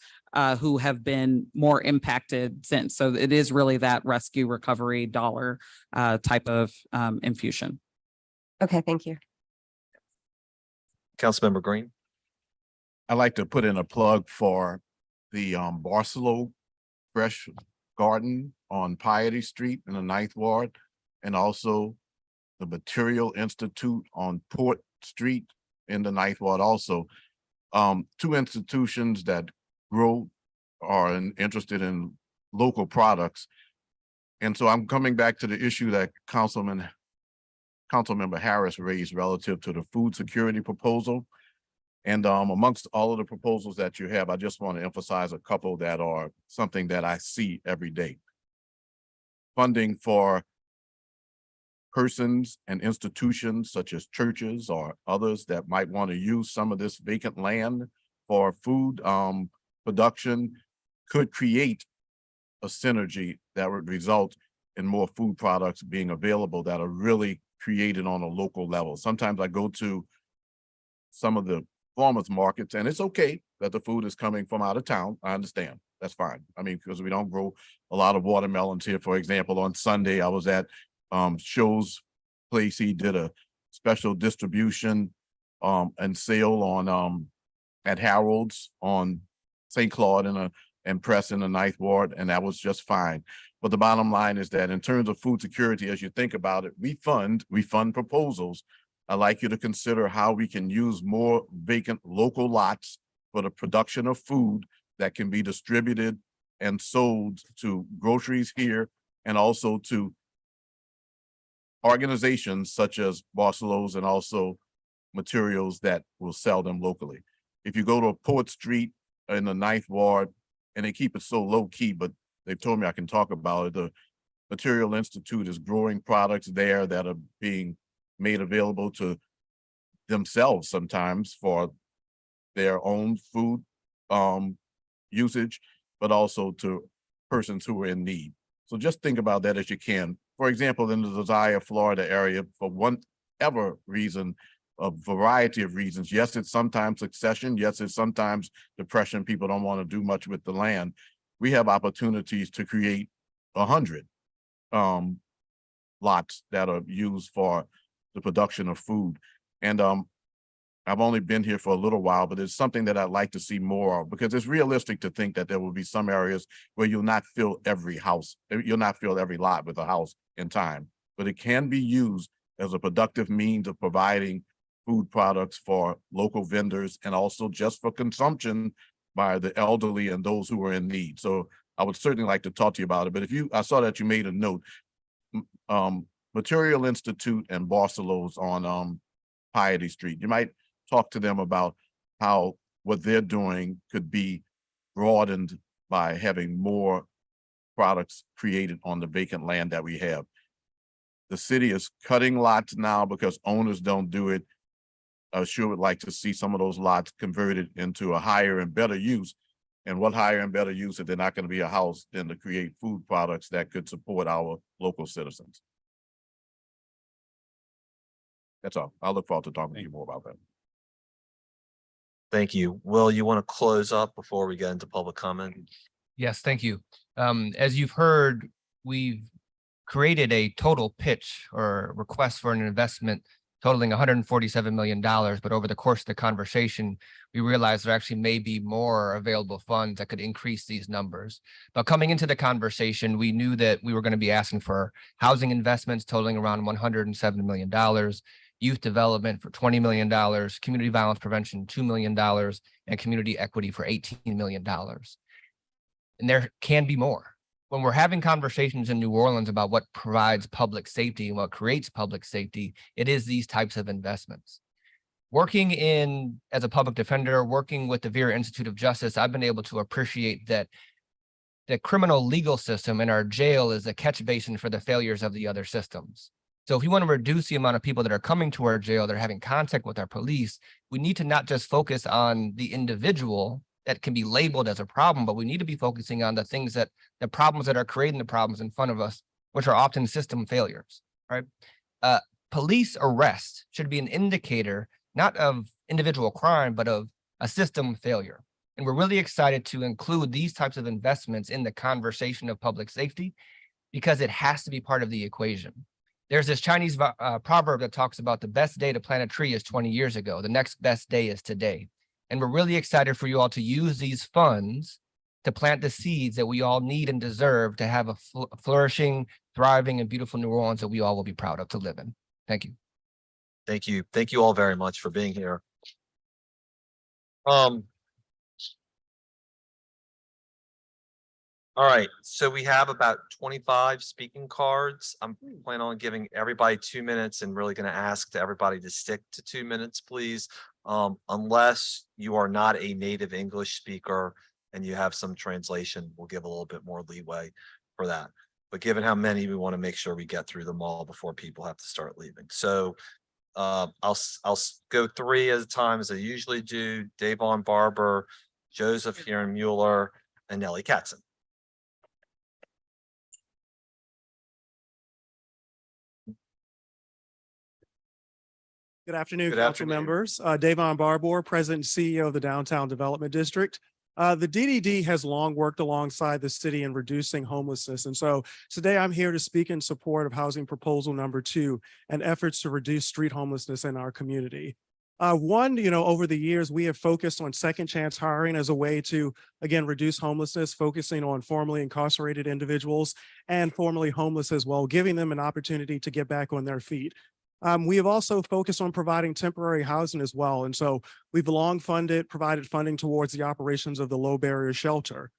F: who have been more impacted since. So it is really that rescue recovery dollar type of infusion.
H: Okay, thank you.
G: Councilmember Green.
J: I'd like to put in a plug for the Barcelo Fresh Garden on Piety Street in the 9th Ward, and also the Material Institute on Port Street in the 9th Ward also. Two institutions that grow are interested in local products. And so I'm coming back to the issue that Councilmember Harris raised relative to the food security proposal. And amongst all of the proposals that you have, I just want to emphasize a couple that are something that I see every day. Funding for persons and institutions such as churches or others that might want to use some of this vacant land for food production could create a synergy that would result in more food products being available that are really created on a local level. Sometimes I go to some of the farmers markets and it's okay that the food is coming from out of town. I understand. That's fine. I mean, because we don't grow a lot of watermelons here. For example, on Sunday, I was at Show's place. He did a special distribution and sale on at Harold's on St. Claude and Press in the 9th Ward, and that was just fine. But the bottom line is that in terms of food security, as you think about it, we fund proposals. I'd like you to consider how we can use more vacant local lots for the production of food that can be distributed and sold to groceries here and also to organizations such as Barcelo's and also materials that will sell them locally. If you go to Port Street in the 9th Ward, and they keep it so low key, but they've told me I can talk about it. The Material Institute is growing products there that are being made available to themselves sometimes for their own food usage, but also to persons who are in need. So just think about that as you can. For example, in the Desire, Florida area, for whatever reason, a variety of reasons. Yes, it's sometimes succession. Yes, it's sometimes depression. People don't want to do much with the land. We have opportunities to create 100 lots that are used for the production of food. And I've only been here for a little while, but it's something that I'd like to see more of, because it's realistic to think that there will be some areas where you'll not fill every house, you'll not fill every lot with a house in time, but it can be used as a productive means of providing food products for local vendors and also just for consumption by the elderly and those who are in need. So I would certainly like to talk to you about it, but I saw that you made a note. Material Institute and Barcelo's on Piety Street. You might talk to them about how what they're doing could be broadened by having more products created on the vacant land that we have. The city is cutting lots now because owners don't do it. I sure would like to see some of those lots converted into a higher and better use And what higher and better use if they're not going to be a house than to create food products that could support our local citizens. That's all. I look forward to talking to you more about that.
G: Thank you. Will, you want to close up before we get into public comment?
E: Yes, thank you. As you've heard, we've created a total pitch or request for an investment totaling $147 million. But over the course of the conversation, we realized there actually may be more available funds that could increase these numbers. But coming into the conversation, we knew that we were going to be asking for housing investments totaling around $107 million, youth development for $20 million, community violence prevention, $2 million, and community equity for $18 million. And there can be more. When we're having conversations in New Orleans about what provides public safety and what creates public safety, it is these types of investments. Working as a public defender, working with the Vera Institute of Justice, I've been able to appreciate that the criminal legal system in our jail is a catch basin for the failures of the other systems. So if we want to reduce the amount of people that are coming to our jail, that are having contact with our police, we need to not just focus on the individual that can be labeled as a problem, but we need to be focusing on the problems that are creating the problems in front of us, which are often system failures, right? Police arrest should be an indicator, not of individual crime, but of a system failure. And we're really excited to include these types of investments in the conversation of public safety because it has to be part of the equation. There's this Chinese proverb that talks about the best day to plant a tree is 20 years ago. The next best day is today. And we're really excited for you all to use these funds to plant the seeds that we all need and deserve to have a flourishing, thriving, and beautiful New Orleans that we all will be proud of to live in. Thank you.
G: Thank you. Thank you all very much for being here. All right, so we have about 25 speaking cards. I'm planning on giving everybody 2 minutes and really going to ask everybody to stick to 2 minutes, please. Unless you are not a native English speaker and you have some translation, we'll give a little bit more leeway for that. But given how many, we want to make sure we get through them all before people have to start leaving. So I'll go 3 at a time as I usually do. Davon Barber, Joseph Heron Mueller, and Nellie Katzen.
A: Good afternoon,
G: Good
A: council
G: afternoon.
A: members. Davon Barbour, President and CEO of the Downtown Development District. The DDD has long worked alongside the city in reducing homelessness. And so today I'm here to speak in support of housing proposal number 2 and efforts to reduce street homelessness in our community. Over the years, we have focused on second chance hiring as a way to, again, reduce homelessness, focusing on formerly incarcerated individuals and formerly homeless as well, giving them an opportunity to get back on their feet. We have also focused on providing temporary housing as well. And so we've long provided funding towards the operations of the low barrier shelter.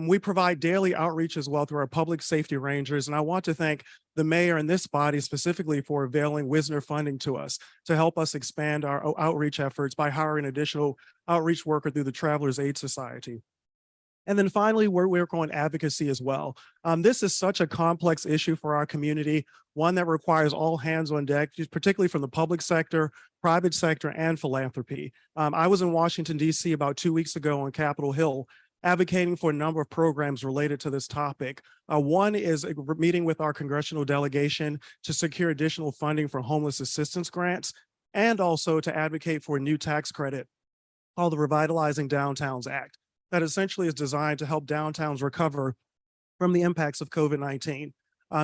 A: We provide daily outreach as well through our public safety rangers. And I want to thank the mayor and this body specifically for availing Wisner funding to us to help us expand our outreach efforts by hiring additional outreach worker through the Travelers Aid Society. And then finally, we're working on advocacy as well. This is such a complex issue for our community, one that requires all hands on deck, particularly from the public sector, private sector, and philanthropy. I was in Washington, D.C. about 2 weeks ago on Capitol Hill, advocating for a number of programs related to this topic. One is a meeting with our congressional delegation to secure additional funding for homeless assistance grants, and also to advocate for a new tax credit called the Revitalizing Downtowns Act, that essentially is designed to help downtowns recover from the impacts of COVID-19.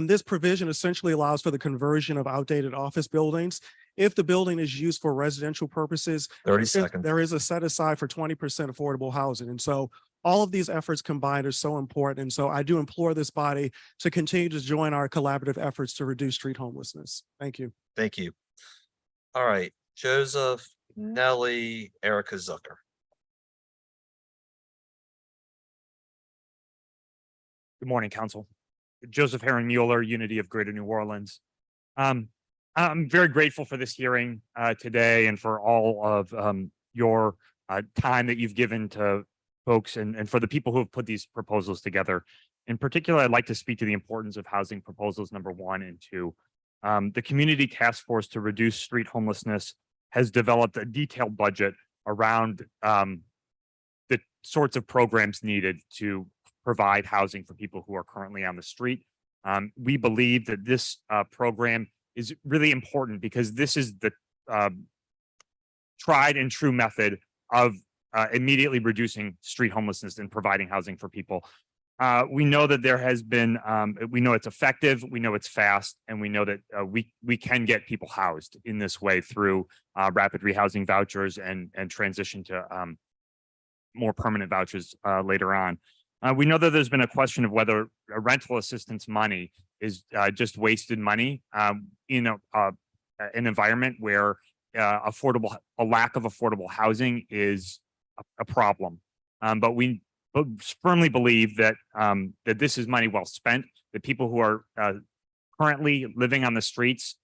A: This provision essentially allows for the conversion of outdated office buildings. If the building is used for residential purposes,
G: 30 seconds.
A: there is a set aside for 20% affordable housing. And so all of these efforts combined are so important. And so I do implore this body to continue to join our collaborative efforts to reduce street homelessness. Thank you.
G: Thank you. All right, Joseph, Nellie, Erica Zucker.
L: Good morning, Council. Joseph Heron Mueller, Unity of Greater New Orleans. I'm very grateful for this hearing today and for all of your time that you've given to folks and for the people who have put these proposals together. In particular, I'd like to speak to the importance of housing proposals number 1 and 2. The Community Task Force to Reduce Street Homelessness has developed a detailed budget around the sorts of programs needed to provide housing for people who are currently on the street. We believe that this program is really important because this is the tried and true method of immediately reducing street homelessness and providing housing for people. We know that there has been, we know it's effective, we know it's fast, and we know that we can get people housed in this way through rapid rehousing vouchers and transition to more permanent vouchers later on. We know that there's been a question of whether rental assistance money is just wasted money in an environment where a lack of affordable housing is a problem. But we firmly believe that that this is money well spent. That people who are currently living on the streets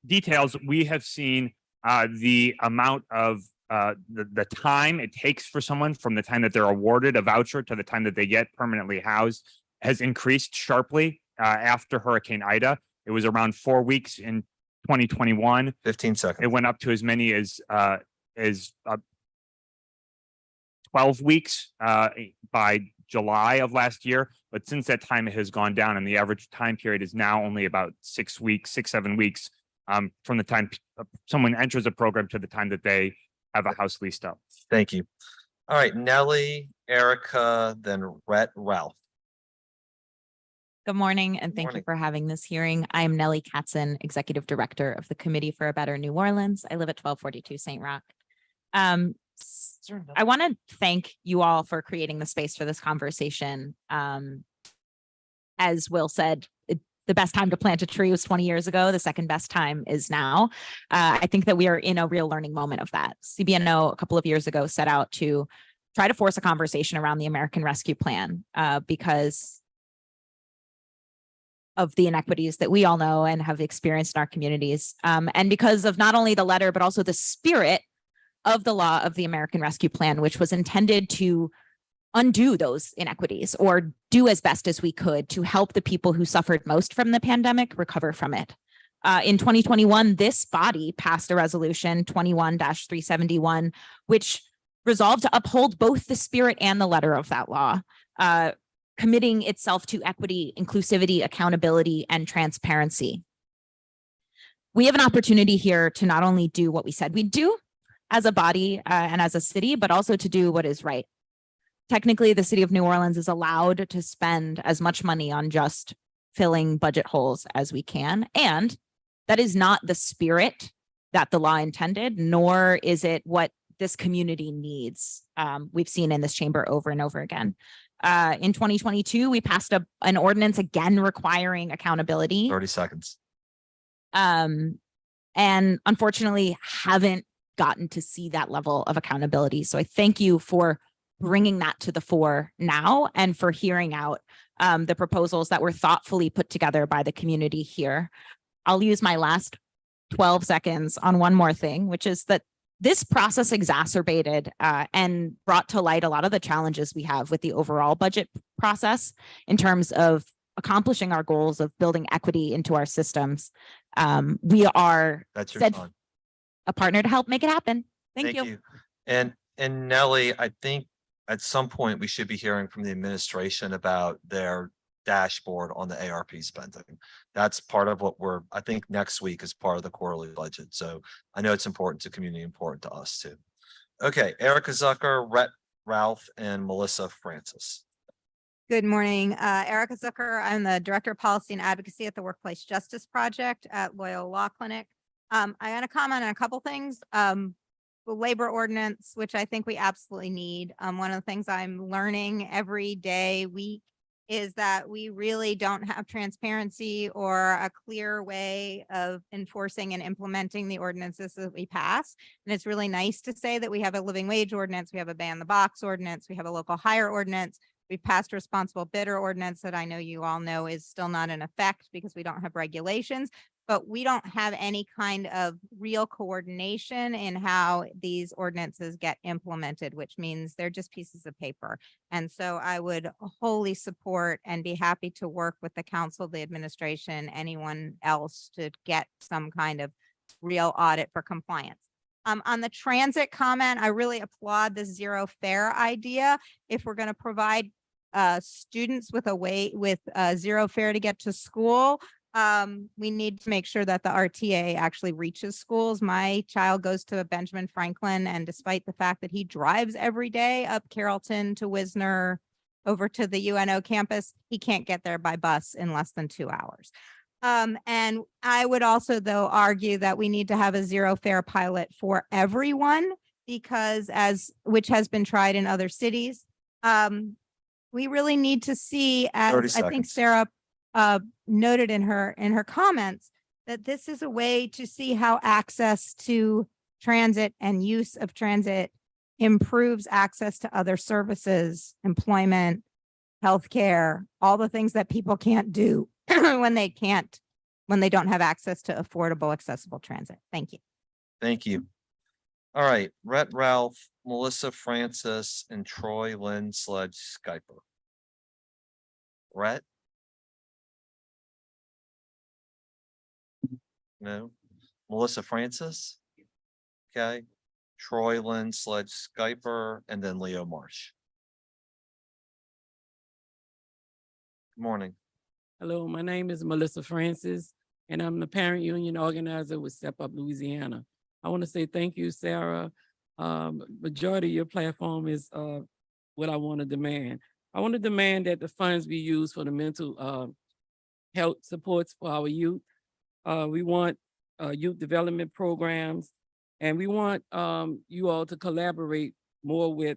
L: details, we have seen the amount of the time it takes for someone from the time that they're awarded a voucher to the time that they get permanently housed has increased sharply after Hurricane Ida. It was around 4 weeks in 2021.
G: 15 seconds.
L: It went up to as many as 12 weeks by July of last year. But since that time, it has gone down, and the average time period is now only about 6 weeks, 7 weeks from the time someone enters a program to the time that they have a house leased up.
G: Thank you. All right, Nellie, Erica, then Rhett, Ralph.
I: Good morning, and thank you
G: Morning.
I: for having this hearing. I am Nellie Katzen, Executive Director of the Committee for a Better New Orleans. I live at 1242 St. Rock. I want to thank you all for creating the space for this conversation. As Will said, the best time to plant a tree was 20 years ago. The second best time is now. I think that we are in a real learning moment of that. CBNO a couple of years ago set out to try to force a conversation around the American Rescue Plan because of the inequities that we all know and have experienced in our communities. And because of not only the letter, but also the spirit of the law of the American Rescue Plan, which was intended to undo those inequities or do as best as we could to help the people who suffered most from the pandemic recover from it. In 2021, this body passed a resolution 21-371, which resolved to uphold both the spirit and the letter of that law, committing itself to equity, inclusivity, accountability, and transparency. We have an opportunity here to not only do what we said we'd do as a body and as a city, but also to do what is right. Technically, the city of New Orleans is allowed to spend as much money on just filling budget holes as we can. And that is not the spirit that the law intended, nor is it what this community needs. We've seen in this chamber over and over again. In 2022, we passed an ordinance again requiring accountability.
G: 30 seconds.
I: And unfortunately haven't gotten to see that level of accountability. So I thank you for bringing that to the fore now and for hearing out the proposals that were thoughtfully put together by the community here. I'll use my last 12 seconds on one more thing, which is that this process exacerbated and brought to light a lot of the challenges we have with the overall budget process in terms of accomplishing our goals of building equity into our systems. We are a partner to help make it happen. Thank you.
G: And Nellie, I think at some point we should be hearing from the administration about their dashboard on the ARP spending. That's part of what I think next week is part of the quarterly budget. So I know it's important to community, important to us too. Okay, Erica Zucker, Rhett Ralph, and Melissa Francis.
M: Good morning, Erica Zucker. I'm the Director of Policy and Advocacy at the Workplace Justice Project at Loyola Law Clinic. I want to comment on a couple things. The labor ordinance, which I think we absolutely need. One of the things I'm learning every day, week, is that we really don't have transparency or a clear way of enforcing and implementing the ordinances that we pass. And it's really nice to say that we have a living wage ordinance, we have a ban the box ordinance, we have a local hire ordinance. We've passed a responsible bidder ordinance that I know you all know is still not in effect because we don't have regulations. but we don't have any kind of real coordination in how these ordinances get implemented, which means they're just pieces of paper. And so I would wholly support and be happy to work with the council, the administration, anyone else to get some kind of real audit for compliance. On the transit comment, I really applaud the zero fare idea. If we're going to provide students with zero fare to get to school, we need to make sure that the RTA actually reaches schools. My child goes to Benjamin Franklin, and despite the fact that he drives every day up Carrollton to Wisner over to the UNO campus, he can't get there by bus in less than 2 hours. And I would also, though, argue that we need to have a zero fare pilot for everyone, because which has been tried in other cities. We really need to see,
G: 30
M: as I think
G: seconds.
M: Sarah noted in her comments, that this is a way to see how access to transit and use of transit improves access to other services, employment, healthcare, all the things that people can't do when they don't have access to affordable, accessible transit. Thank you.
G: Thank you. All right, Rhett Ralph, Melissa Francis, and Troy Lynn Sledge Skyper. Rhett? No. Melissa Francis? Okay. Troy Lynn Sledge Skyper, and then Leo Marsh. Good morning.
N: Hello, my name is Melissa Francis, and I'm the parent union organizer with Step Up Louisiana. I want to say thank you, Sarah. Majority of your platform is what I want to demand. I want to demand that the funds be used for the mental health supports for our youth. We want youth development programs, and we want you all to collaborate more with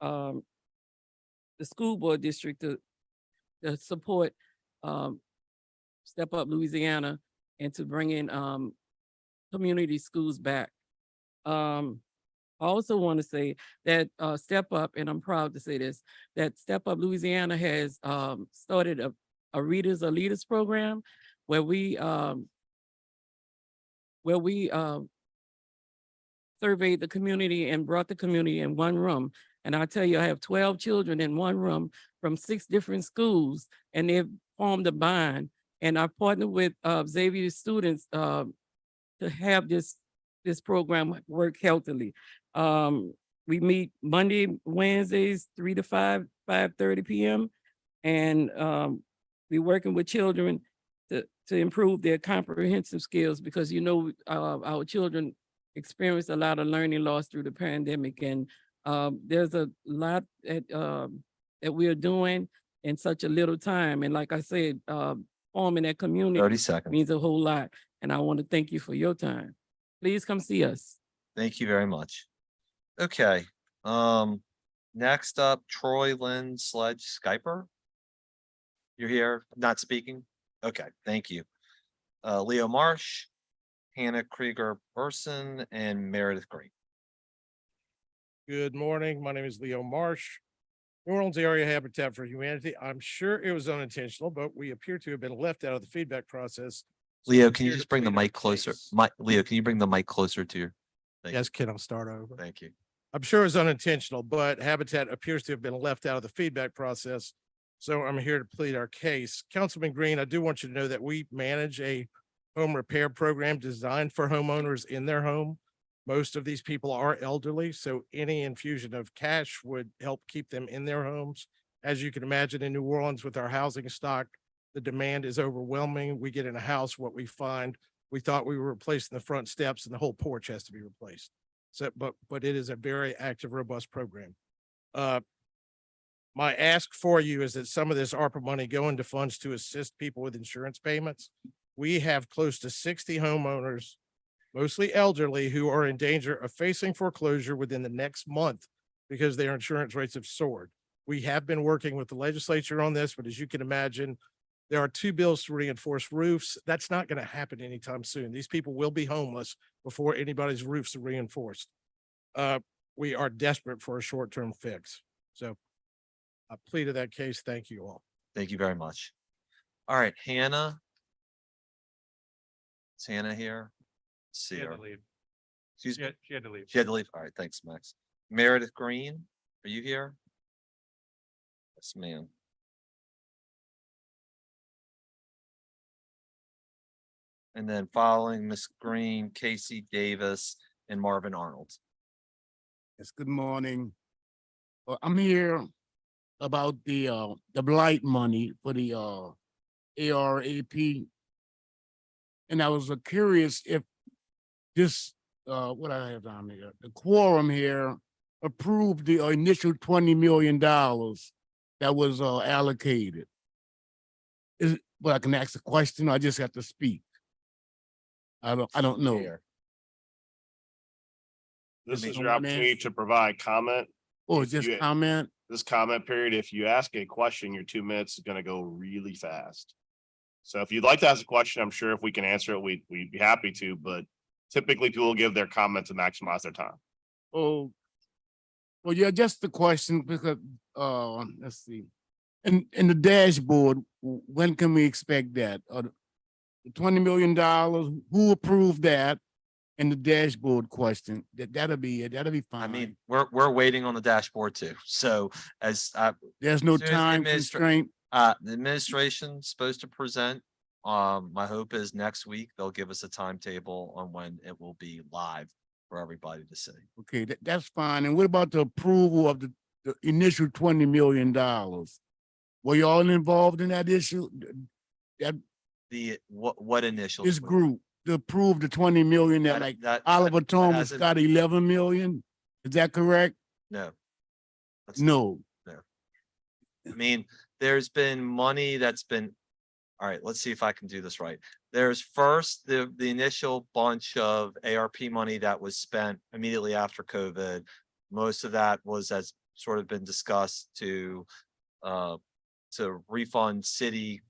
N: the school board district to support Step Up Louisiana and to bring in community schools back. I also want to say that Step Up, and I'm proud to say this, that Step Up Louisiana has started a Readers or Leaders program where we surveyed the community and brought the community in one room. And I tell you, I have 12 children in one room from 6 different schools, and they've formed a bond. And I partnered with Xavier students to have this program work healthily. We meet Monday, Wednesdays, 3 to 5:30 p.m. And we're working with children to improve their comprehensive skills, because our children experienced a lot of learning loss through the pandemic, and there's a lot that we're doing in such a little time. And like I said, forming that community
G: 30 seconds.
N: means a whole lot. And I want to thank you for your time. Please come see us.
G: Thank you very much. Okay. Next up, Troy Lynn Sledge Skyper. You're here, not speaking? Okay, thank you. Leo Marsh, Hannah Krieger Burson, and Meredith Green.
O: Good morning. My name is Leo Marsh, New Orleans Area Habitat for Humanity. I'm sure it was unintentional, but we appear to have been left out of the feedback process. So
G: Leo,
O: I'm
G: can you
O: here
G: just
O: to
G: bring the
O: plead our
G: mic closer?
O: case.
G: Leo, can you bring the mic closer to your? Thank you.
O: Yes, Ken, I'll start over.
G: Thank you.
O: I'm sure it's unintentional, but Habitat appears to have been left out of the feedback process. So I'm here to plead our case. Councilman Green, I do want you to know that we manage a home repair program designed for homeowners in their home. Most of these people are elderly, so any infusion of cash would help keep them in their homes. As you can imagine, in New Orleans with our housing stock, the demand is overwhelming. We get in a house, what we find, we thought we were replacing the front steps and the whole porch has to be replaced. So, but it is a very active, robust program. My ask for you is that some of this ARPA money go into funds to assist people with insurance payments. We have close to 60 homeowners, mostly elderly, who are in danger of facing foreclosure within the next month because their insurance rates have soared. We have been working with the legislature on this, but as you can imagine, there are 2 bills to reinforce roofs. That's not going to happen anytime soon. These people will be homeless before anybody's roofs are reinforced. We are desperate for a short-term fix. So I pleaded that case. Thank you all.
G: Thank you very much. All right, Hannah Is Hannah here? See her. Excuse me.
D: She had to leave.
G: She had to leave. All right, thanks, Max. Meredith Green, are you here? Yes, ma'am. And then following Miss Green, Casey Davis and Marvin Arnold.
P: Yes, good morning. I'm here about the blight money for the ARAP. And I was curious if this what I have down here, the quorum here approved the initial $20 million that was allocated. Is it, well, I can ask a question, or I just have to speak. I don't know.
B: This is
P: No
B: your
P: one
B: opportunity
P: asked?
B: to provide comment.
P: Or
B: If
P: just
B: you-
P: comment?
B: This comment period, if you ask a question, your 2 minutes is gonna go really fast. So if you'd like to ask a question, I'm sure if we can answer it, we'd be happy to, but typically people will give their comment to maximize their time.
P: Oh, well, yeah, just the question because, let's see. In the dashboard, when can we expect that? The $20 million, who approved that? And the dashboard question, that'll be it, that'll be fine.
G: I mean, we're waiting on the dashboard too. So as
P: There's no
G: as soon as the
P: time
G: administra-
P: constraint.
G: the administration's supposed to present. My hope is next week they'll give us a timetable on when it will be live for everybody to see.
P: Okay, that's fine. And what about the approval of the initial $20 million? Were you all involved in that issue? That
G: The what initial?
P: this group to approve the 20 million that like Oliver Thomas
G: hasn't-
P: got 11 million? Is that correct?
G: No. That's-
P: No.
G: I mean, there's been money that's been, all right, let's see if I can do this right. There's first the initial bunch of ARP money that was spent immediately after COVID. Most of that was as sort of been discussed to refund city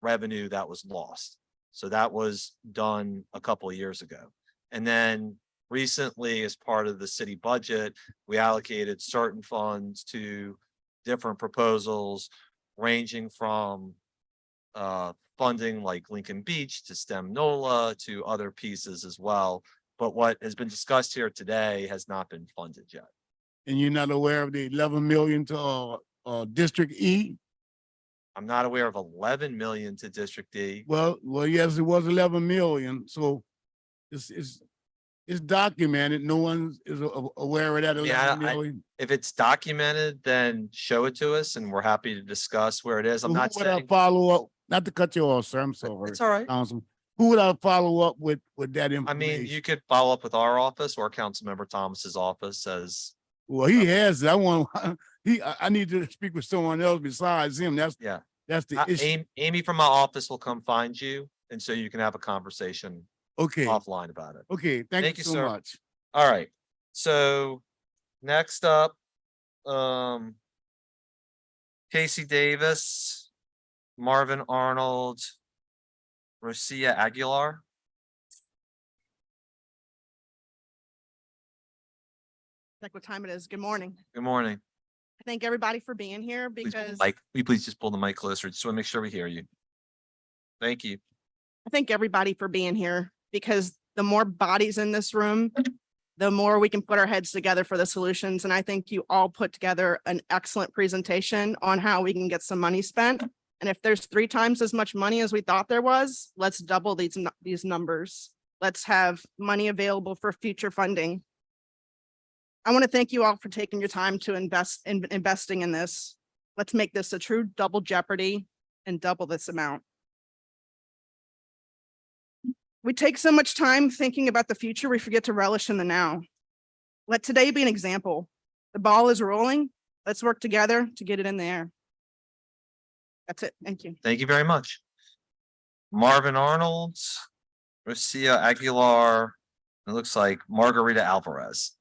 G: revenue that was lost. So that was done a couple of years ago. And then recently, as part of the city budget, we allocated certain funds to different proposals ranging from funding like Lincoln Beach to STEM NOLA to other pieces as well. But what has been discussed here today has not been funded yet.
P: And you're not aware of the 11 million to District E?
G: I'm not aware of 11 million to District D.
P: Well, yes, it was 11 million. So it's documented. No one is aware of that
G: Yeah,
P: 11 million.
G: if it's documented, then show it to us and we're happy to discuss where it is. I'm
P: Who
G: not
P: would I
G: saying,
P: follow up? Not to cut you off, sir. I'm sorry.
G: it's all right.
P: Councilman. Who would I follow up with that
G: I
P: information?
G: mean, you could follow up with our office or Councilmember Thomas's office as,
P: Well, he has. I want. I need to speak with someone else besides him. That's
G: yeah.
P: the issue.
G: Amy from my office will come find you. And so you can have a conversation
P: Okay.
G: offline about it.
P: Okay. Thank you so
G: sir.
P: much.
G: All right. So next up, Casey Davis, Marvin Arnold, Rosia Aguilar.
Q: Like what time it is. Good morning.
G: Good morning.
Q: I thank everybody for being here
G: Please pull the
Q: because
G: mic, will you please just pull the mic closer? Just want to make sure we hear you. Thank you.
Q: I thank everybody for being here because the more bodies in this room, the more we can put our heads together for the solutions. And I think you all put together an excellent presentation on how we can get some money spent. And if there's 3 times as much money as we thought there was, let's double these numbers. Let's have money available for future funding. I want to thank you all for taking your time to investing in this. Let's make this a true double jeopardy and double this amount. We take so much time thinking about the future, we forget to relish in the now. Let today be an example. The ball is rolling. Let's work together to get it in the air. That's it. Thank you.
G: Thank you very much. Marvin Arnold, Rosia Aguilar, it looks like Margarita Alvarez.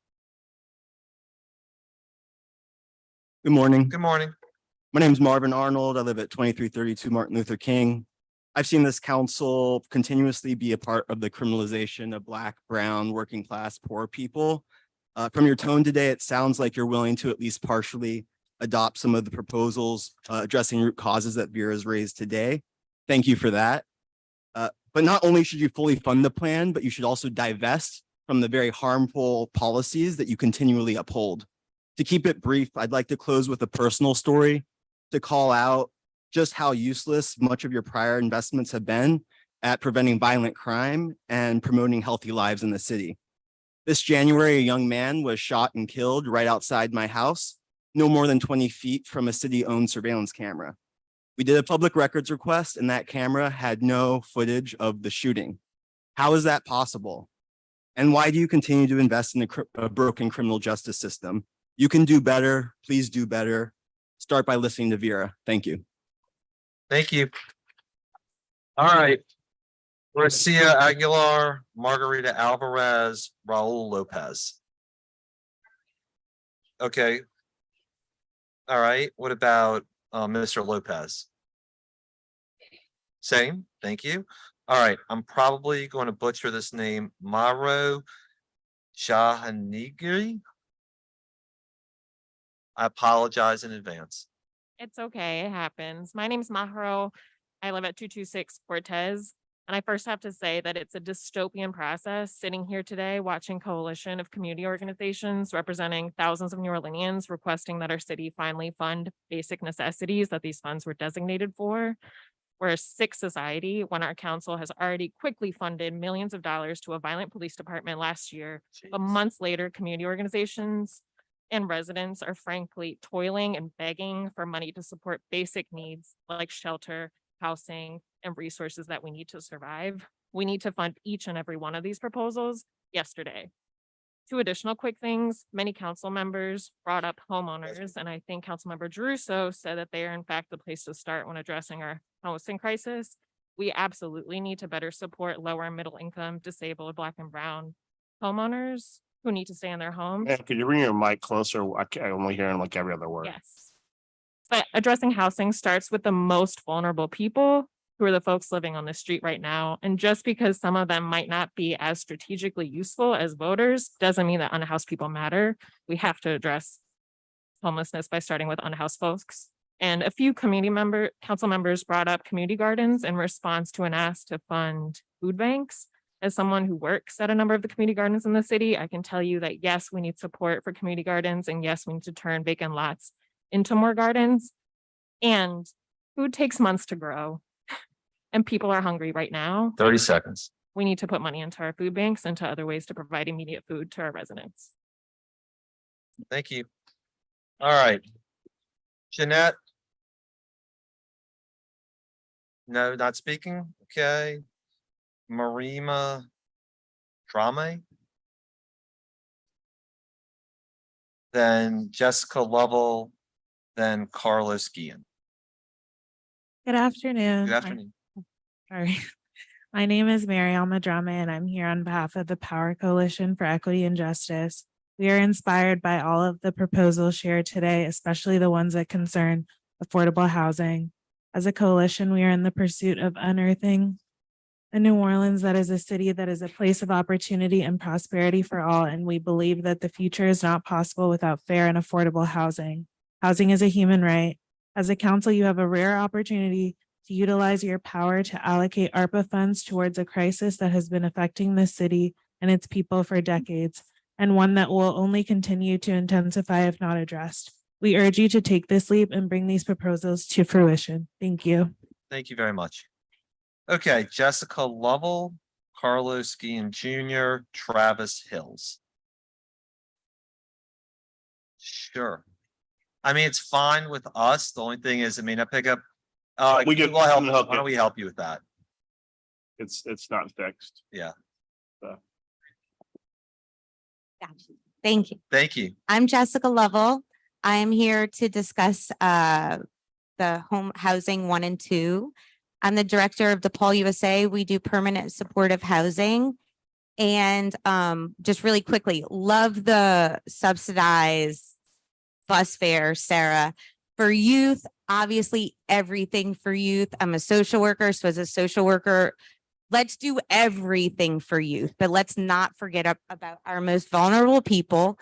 R: Good morning.
G: Good morning.
R: My name is Marvin Arnold. I live at 2332 Martin Luther King. I've seen this council continuously be a part of the criminalization of Black, brown, working class, poor people. From your tone today, it sounds like you're willing to at least partially adopt some of the proposals addressing root causes that Vera has raised today. Thank you for that. But But not only should you fully fund the plan, but you should also divest from the very harmful policies that you continually uphold. To keep it brief, I'd like to close with a personal story to call out just how useless much of your prior investments have been at preventing violent crime and promoting healthy lives in the city. This January, a young man was shot and killed right outside my house, no more than 20 feet from a city-owned surveillance camera. We did a public records request and that camera had no footage of the shooting. How is that possible? And why do you continue to invest in a broken criminal justice system? You can do better. Please do better. Start by listening to Vera. Thank you.
G: Thank you. All right. Garcia Aguilar, Margarita Alvarez, Raul Lopez. Okay. All right. What about Mr. Lopez? Same. Thank you. All right. I'm probably going to butcher this name. Maro Shahanigiri. I apologize in advance.
S: It's okay. It happens. My name's Maharo. I live at 226 Cortez. And I first have to say that it's a dystopian process sitting here today watching coalition of community organizations representing thousands of New Orleanians requesting that our city finally fund basic necessities that these funds were designated for. We're a sick society when our council has already quickly funded millions of dollars to a violent police department last year. But months later, community organizations and residents are frankly toiling and begging for money to support basic needs like shelter, housing, and resources that we need to survive. We need to fund each and every one of these proposals yesterday. Two additional quick things. Many council members brought up homeowners, and I think Councilmember Druso said that they are in fact the place to start when addressing our housing crisis. We absolutely need to better support lower and middle income, disabled, Black and brown homeowners who need to stay in their homes.
B: Man, could you bring your mic closer? I'm only hearing like every other word.
S: Yes. But addressing housing starts with the most vulnerable people who are the folks living on the street right now. And just because some of them might not be as strategically useful as voters doesn't mean that unhoused people matter. We have to address homelessness by starting with unhoused folks. And a few council members brought up community gardens in response to an ask to fund food banks. As someone who works at a number of the community gardens in the city, I can tell you that yes, we need support for community gardens, and yes, we need to turn vacant lots into more gardens. And food takes months to grow. And people are hungry right now.
G: 30 seconds.
S: We need to put money into our food banks and to other ways to provide immediate food to our residents.
G: Thank you. All right. Jeanette. No, not speaking. Okay. Marima Drame. Then Jessica Lovell. Then Carlos Guillen.
T: Good afternoon.
G: Good afternoon.
T: Sorry. My name is Mary Alma Drame, and I'm here on behalf of the Power Coalition for Equity and Justice. We are inspired by all of the proposals shared today, especially the ones that concern affordable housing. As a coalition, we are in the pursuit of unearthing a New Orleans that is a city that is a place of opportunity and prosperity for all, and we believe that the future is not possible without fair and affordable housing. Housing is a human right. As a council, you have a rare opportunity to utilize your power to allocate ARPA funds towards a crisis that has been affecting the city and its people for decades, and one that will only continue to intensify if not addressed. We urge you to take this leap and bring these proposals to fruition. Thank you.
G: Thank you very much. Okay, Jessica Lovell, Carlos Guillen Jr., Travis Hills. Sure. I mean, it's fine with us. The only thing is, I mean, I pick up.
B: We can
G: we'll help.
B: help
G: Why don't we help you with that?
B: It's not fixed.
G: Yeah.
U: Thank you.
G: Thank you.
U: I'm Jessica Lovell. I am here to discuss the home housing 1 and 2. I'm the director of DePaul USA. We do permanent supportive housing. And just really quickly, love the subsidized bus fare, Sarah. For youth, obviously everything for youth. I'm a social worker, so as a social worker, let's do everything for youth, but let's not forget about our most vulnerable people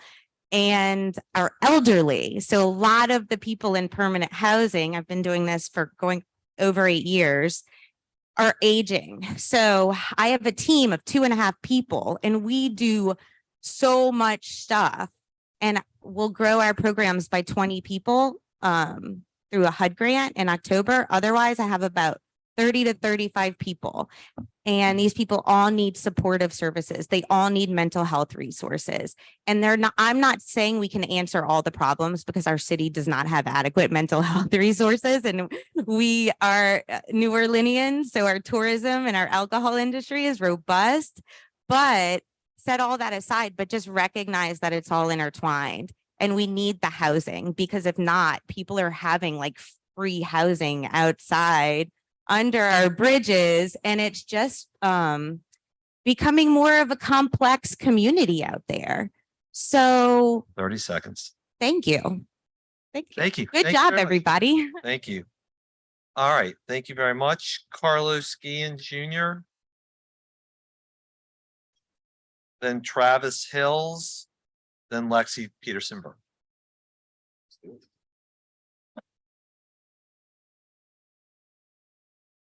U: and our elderly. So a lot of the people in permanent housing, I've been doing this for going over 8 years. are aging. So I have a team of 2.5 people and we do so much stuff, and we'll grow our programs by 20 people through a HUD grant in October. Otherwise, I have about 30 to 35 people. And these people all need supportive services. They all need mental health resources. And I'm not saying we can answer all the problems because our city does not have adequate mental health resources. And we are New Orleanians, so our tourism and our alcohol industry is robust. But set all that aside, but just recognize that it's all intertwined. And we need the housing, because if not, people are having like free housing outside under our bridges, and it's just becoming more of a complex community out there. So
G: 30 seconds.
U: thank you. Thank you.
G: Thank you.
U: Good
G: Thank you
U: job,
G: very much.
U: everybody.
G: Thank you. All right. Thank you very much. Carlos Guillen Jr. Then Travis Hills, then Lexi Peterson Burke.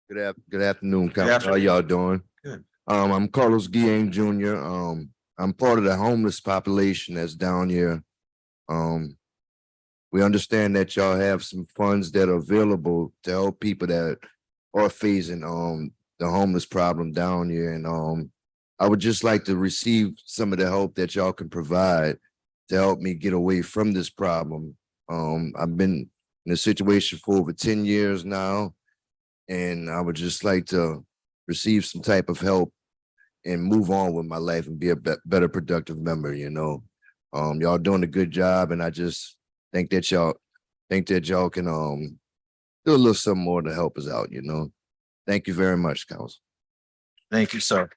C: Good afternoon,
G: Good
C: Council. How
G: afternoon.
C: y'all doing?
G: Good.
C: I'm Carlos Guillen Jr. I'm part of the homeless population that's down here. We understand that y'all have some funds that are available to help people that are facing the homeless problem down here. And I would just like to receive some of the help that y'all can provide to help me get away from this problem. I've been in a situation for over 10 years now, and I would just like to receive some type of help and move on with my life and be a better productive member, you know. Y'all doing a good job, and I just think that y'all can do a little something more to help us out, you know. Thank you very much, Council.
G: Thank you, sir.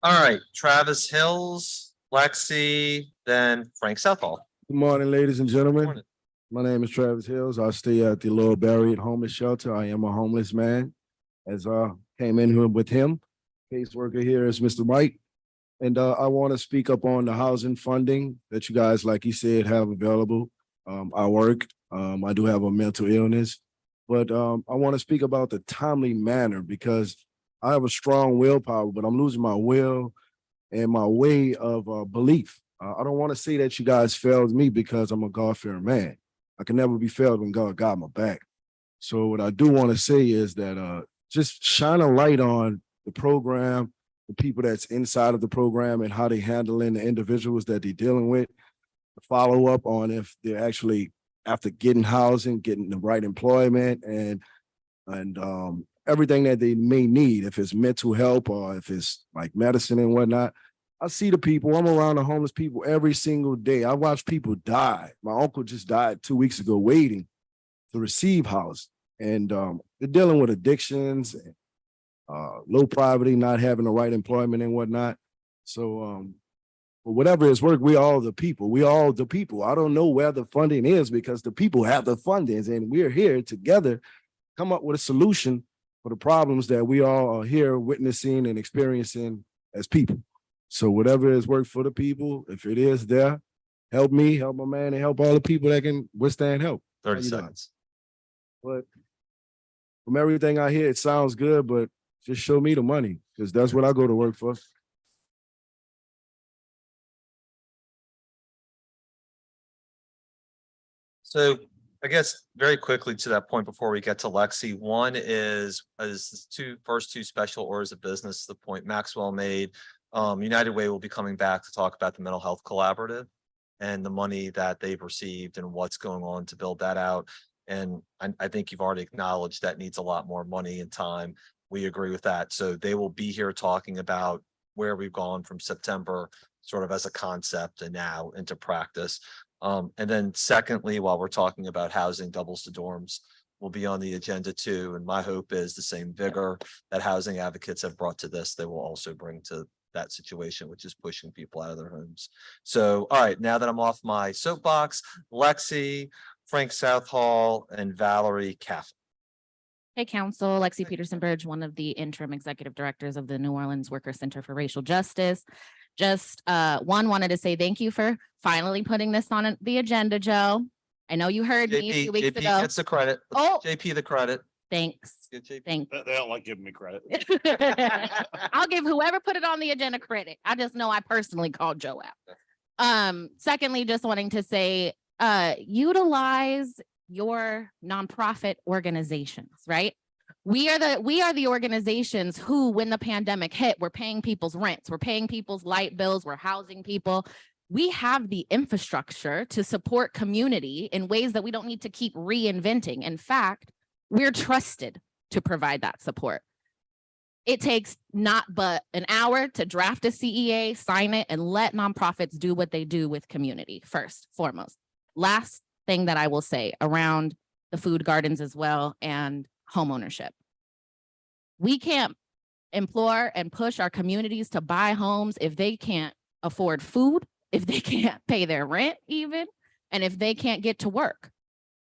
G: All right, Travis Hills, Lexi, then Frank Southall.
V: Good morning, ladies and gentlemen.
G: Morning.
V: My name is Travis Hills. I stay at the Lower Barrier Homeless Shelter. I am a homeless man. As I came in here with him, caseworker here is Mr. White. And I want to speak up on the housing funding that you guys, like you said, have available. I work. I do have a mental illness, but I want to speak about the timely manner, because I have a strong willpower, but I'm losing my will and my way of belief. I don't want to say that you guys failed me, because I'm a God-fearing man. I can never be failed when God got my back. So what I do want to say is that just shine a light on the program, the people that's inside of the program and how they handling the individuals that they're dealing with. Follow up on if they're actually, after getting housing, getting the right employment and everything that they may need, if it's mental help or if it's like medicine and whatnot. I see the people. I'm around the homeless people every single day. I watch people die. My uncle just died 2 weeks ago waiting to receive housing. And they're dealing with addictions, and low poverty, not having the right employment and whatnot. So but whatever is work, we all the people. We all the people. I don't know where the funding is, because the people have the fundings, and we're here together, come up with a solution for the problems that we all are here witnessing and experiencing as people. So whatever is work for the people, if it is there, help me, help my man, and help all the people that can withstand help.
G: 30 seconds.
V: But from everything I hear, it sounds good, but just show me the money, because that's what I go to work for.
G: So I guess very quickly to that point before we get to Lexi, one is the first two special orders of business, the point Maxwell made. United Way will be coming back to talk about the mental health collaborative and the money that they've received and what's going on to build that out. And I think you've already acknowledged that needs a lot more money and time. We agree with that. So they will be here talking about where we've gone from September, sort of as a concept, and now into practice. And then secondly, while we're talking about housing doubles to dorms, will be on the agenda too. And my hope is the same vigor that housing advocates have brought to this, they will also bring to that situation, which is pushing people out of their homes. So, all right, now that I'm off my soapbox, Lexi, Frank Southall, and Valerie Caff.
W: Hey, Council, Lexi Peterson Bridge, one of the interim executive directors of the New Orleans Worker Center for Racial Justice. Just wanted to say thank you for finally putting this on the agenda, Joe. I know you heard me a few
G: JP,
W: weeks
G: JP
W: ago.
G: gets the credit.
W: Oh.
G: JP the credit.
W: Thanks.
G: Get JP.
W: Thanks.
B: They don't like giving me credit.
W: I'll give whoever put it on the agenda credit. I just know I personally called Joe out. Secondly, just wanting to say, utilize your nonprofit organizations, right? We are the organizations who, when the pandemic hit, we're paying people's rents, we're paying people's light bills, we're housing people. We have the infrastructure to support community in ways that we don't need to keep reinventing. In fact, we're trusted to provide that support. It takes not but an hour to draft a CEA, sign it, and let nonprofits do what they do with community first, foremost. Last thing that I will say around the food gardens as well and homeownership. We can't implore and push our communities to buy homes if they can't afford food, if they can't pay their rent even, and if they can't get to work.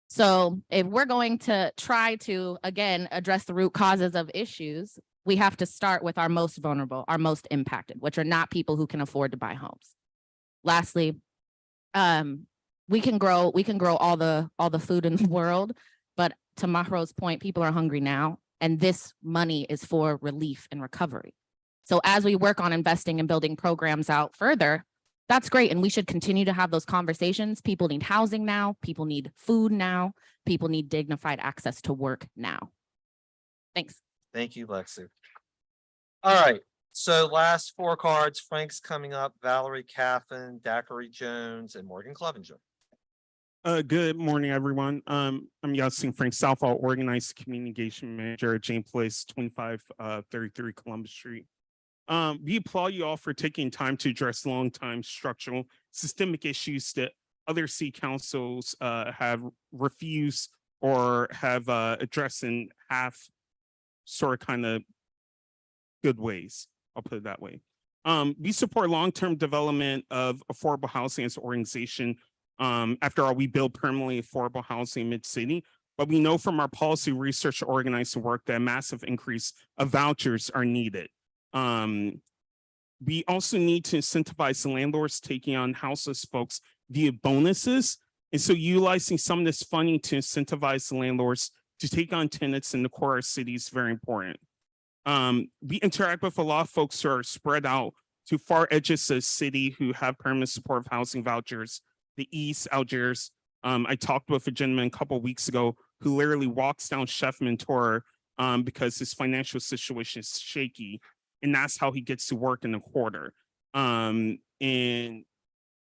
W: So if we're going to try to, again, address the root causes of issues, we have to start with our most vulnerable, our most impacted, which are not people who can afford to buy homes. Lastly, we can grow all the food in the world, but to Mahro's point, people are hungry now, and this money is for relief and recovery. So as we work on investing and building programs out further, that's great. And we should continue to have those conversations. People need housing now. People need food now. People need dignified access to work now. Thanks.
G: Thank you, Lexi. All right. So last four cards, Frank's coming up, Valerie Caffin, Daiquiri Jones, and Morgan Clevenger.
F: Good morning, everyone. I'm Yasin Frank Southall, Organized Communication Manager at Jane Place, 2533 Columbus Street. We applaud you all for taking time to address long-time structural systemic issues that other city councils have refused or have addressed in half sort of kind of good ways. I'll put it that way. We support long-term development of affordable housing as an organization. After all, we build permanently affordable housing mid-city, but we know from our policy research organizing work that a massive increase of vouchers are needed. We also need to incentivize the landlords taking on houseless folks via bonuses. And so utilizing some of this funding to incentivize the landlords to take on tenants in the core of our city is very important. We interact with a lot of folks who are spread out to far edges of the city who have permanent supportive housing vouchers, the East, Algiers. I talked with a gentleman a couple of weeks ago who literally walks down Chef Mentor because his financial situation is shaky. And that's how he gets to work in a quarter. And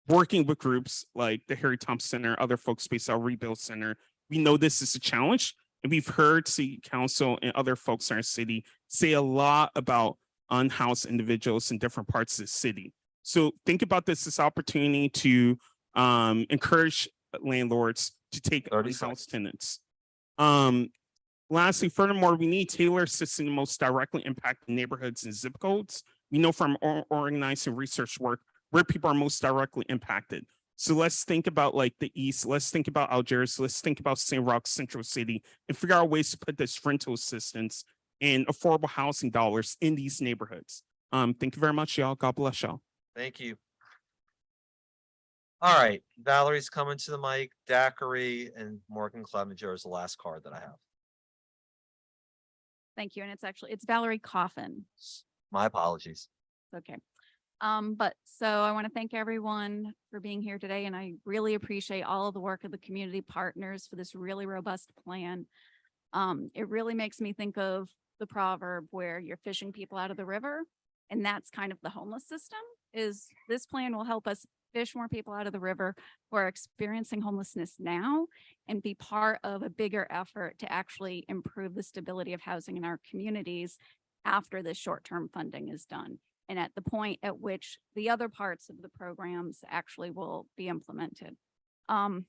F: working with groups like the Harry Thompson Center, other folks based out Rebuild Center, we know this is a challenge. And we've heard city council and other folks in our city say a lot about unhoused individuals in different parts of the city. So think about this as opportunity to encourage landlords to take unhoused tenants. Lastly, furthermore, we need tailored assistance in the most directly impacted neighborhoods and zip codes. We know from organizing research work where people are most directly impacted. So let's think about like the East, let's think about Algiers, let's think about St. Roch, Central City, and figure out ways to put this rental assistance and affordable housing dollars in these neighborhoods. Thank you very much, y'all. God bless y'all.
G: Thank you. All right, Valerie's coming to the mic, Daiquiri and Morgan Clevenger is the last card that I have.
H: Thank you. And it's Valerie Coffin.
G: My apologies.
H: Okay. But so I want to thank everyone for being here today. And I really appreciate all of the work of the community partners for this really robust plan. It really makes me think of the proverb where you're fishing people out of the river. And that's kind of the homeless system. Is this plan will help us fish more people out of the river who are experiencing homelessness now and be part of a bigger effort to actually improve the stability of housing in our communities after this short-term funding is done and at the point at which the other parts of the programs actually will be implemented. I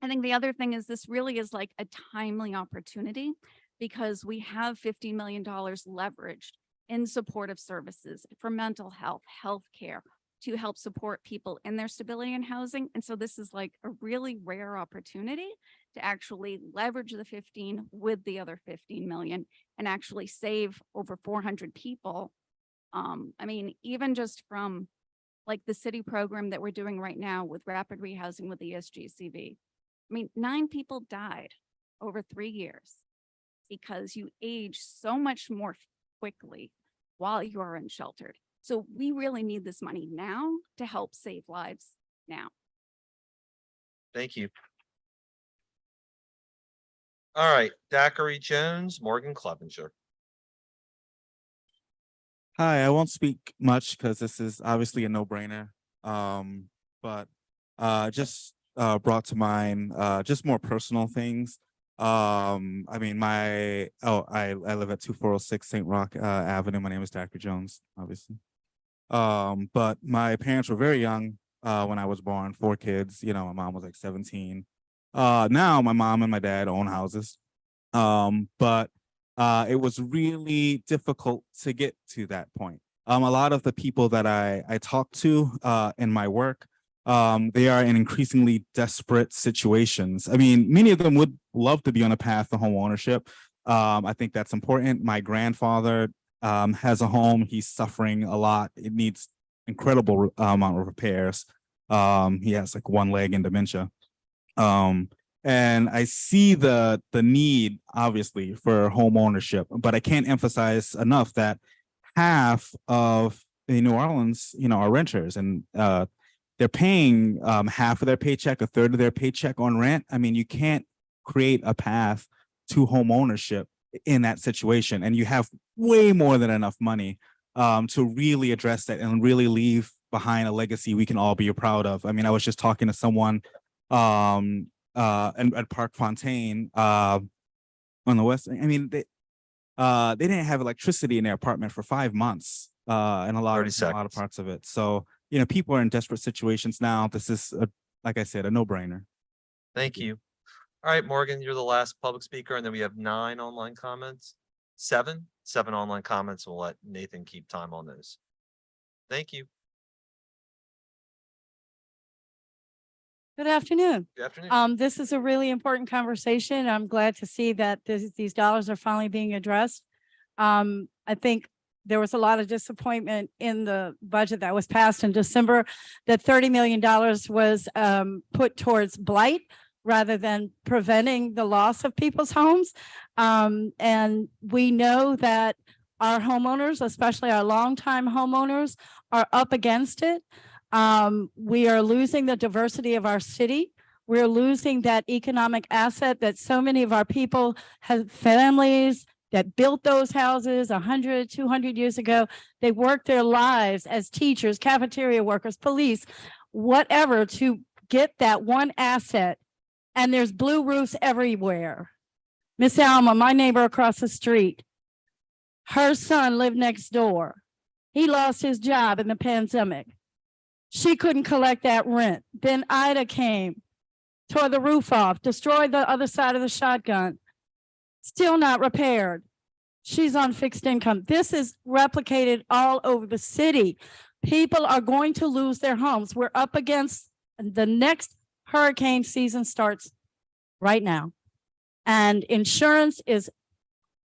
H: think the other thing is this really is like a timely opportunity because we have $50 million leveraged in supportive services for mental health, healthcare, to help support people in their stability in housing. And so this is like a really rare opportunity to actually leverage the 15 with the other 15 million and actually save over 400 people. I mean, even just from like the city program that we're doing right now with rapid rehousing with the ESGCV. I I mean, 9 people died over 3 years because you age so much more quickly while you are unsheltered. So we really need this money now to help save lives now.
G: Thank you. All right, Daiquiri Jones, Morgan Clevenger.
E: Hi, I won't speak much because this is obviously a no-brainer. But just brought to mind just more personal things. I mean, I live at 2406 St. Rock Avenue. My name is Dr. Jones, obviously. But my parents were very young when I was born, 4 kids. You know, my mom was like 17. Now my mom and my dad own houses. But it was really difficult to get to that point. A lot of the people that I talk to in my work, they are in increasingly desperate situations. I mean, many of them would love to be on a path to home ownership. I think that's important. My grandfather has a home. He's suffering a lot. It needs incredible amount of repairs. He has like 1 leg and dementia. And I see the need, obviously, for home ownership, but I can't emphasize enough that half of New Orleans, you know, are renters, and they're paying half of their paycheck, a third of their paycheck on rent. I mean, you can't create a path to home ownership in that situation, and you have way more than enough money to really address that and really leave behind a legacy we can all be proud of. I mean, I was just talking to someone and at Park Fontaine on the west. I mean, they didn't have electricity in their apartment for 5 months in a lot of parts of it. So, you know, people are in desperate situations now. This is like I said, a no-brainer.
G: Thank you. All right, Morgan, you're the last public speaker, and then we have 9 online comments. 7 online comments. We'll let Nathan keep time on those. Thank you.
J: Good afternoon.
G: Good afternoon.
J: This is a really important conversation. I'm glad to see that these dollars are finally being addressed. I think there was a lot of disappointment in the budget that was passed in December that $30 million was put towards blight rather than preventing the loss of people's homes. And we know that our homeowners, especially our longtime homeowners, are up against it. We are losing the diversity of our city. We're losing that economic asset that so many of our people have, families that built those houses 100, 200 years ago. They worked their lives as teachers, cafeteria workers, police, whatever, to get that one asset. And there's blue roofs everywhere. Miss Alma, my neighbor across the street, her son lived next door. He lost his job in the pandemic. She couldn't collect that rent. Then Ida came, tore the roof off, destroyed the other side of the shotgun. Still not repaired. She's on fixed income. This is replicated all over the city. People are going to lose their homes. We're up against the next hurricane season starts right now. And insurance is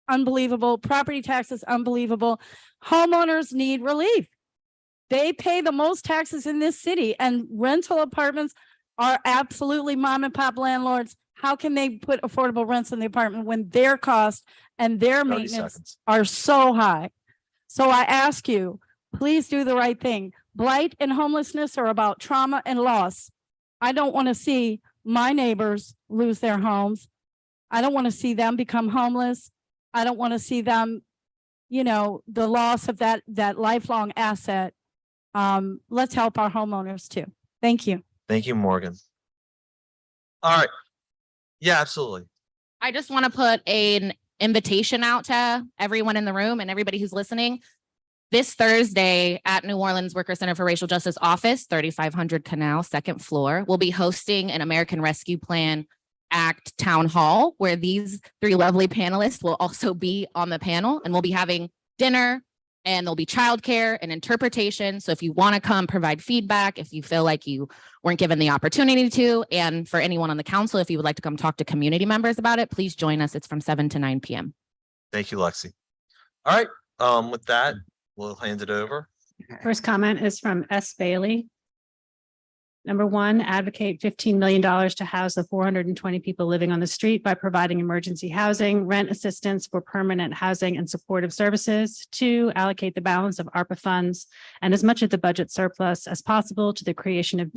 J: unbelievable. Property taxes, unbelievable. Homeowners need relief. They pay the most taxes in this city, and rental apartments are absolutely mom and pop landlords. How can they put affordable rents in the apartment when their cost and their maintenance are so high? So I ask you, please do the right thing. Blight and homelessness are about trauma and loss. I don't want to see my neighbors lose their homes. I don't want to see them become homeless. I don't want to see them, you know, the loss of that lifelong asset. Let's help our homeowners too. Thank you.
G: Thank you, Morgan. All right. Yeah, absolutely.
W: I just want to put an invitation out to everyone in the room and everybody who's listening. This Thursday at New Orleans Worker Center for Racial Justice office, 3500 Canal, 2nd floor, we'll be hosting an American Rescue Plan Act town hall where these 3 lovely panelists will also be on the panel, and we'll be having dinner, and there'll be childcare and interpretation. So if you want to come provide feedback, if you feel like you weren't given the opportunity to, and for anyone on the council, if you would like to come talk to community members about it, please join us. It's from 7 to 9 p.m.
G: Thank you, Lexi. All right. With that, we'll hand it over.
K: First comment is from S. Bailey.
A: Number one, advocate $15 million to house the 420 people living on the street by providing emergency housing, rent assistance for permanent housing and supportive services. Two, allocate the balance of ARPA funds and as much of the budget surplus as possible to the creation of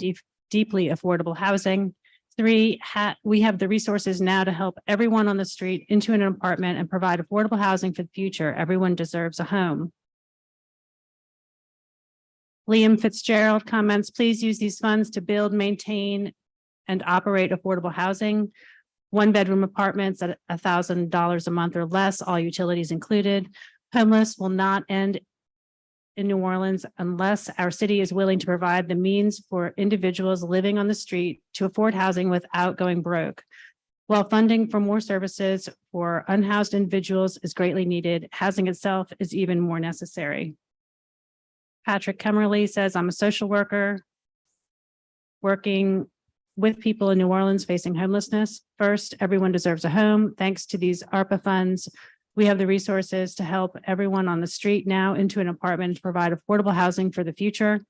A: deeply affordable housing. Three, we have the resources now to help everyone on the street into an apartment and provide affordable housing for the future. Everyone deserves a home. Liam Fitzgerald comments, please use these funds to build, maintain, and operate affordable housing. One-bedroom apartments at $1,000 a month or less, all utilities included. Homeless will not end in New Orleans unless our city is willing to provide the means for individuals living on the street to afford housing without going broke. While funding for more services for unhoused individuals is greatly needed, housing itself is even more necessary. Patrick Kemmerly says, I'm a social worker working with people in New Orleans facing homelessness. First, everyone deserves a home. Thanks to these ARPA funds, we have the resources to help everyone on the street now into an apartment to provide affordable housing for the future.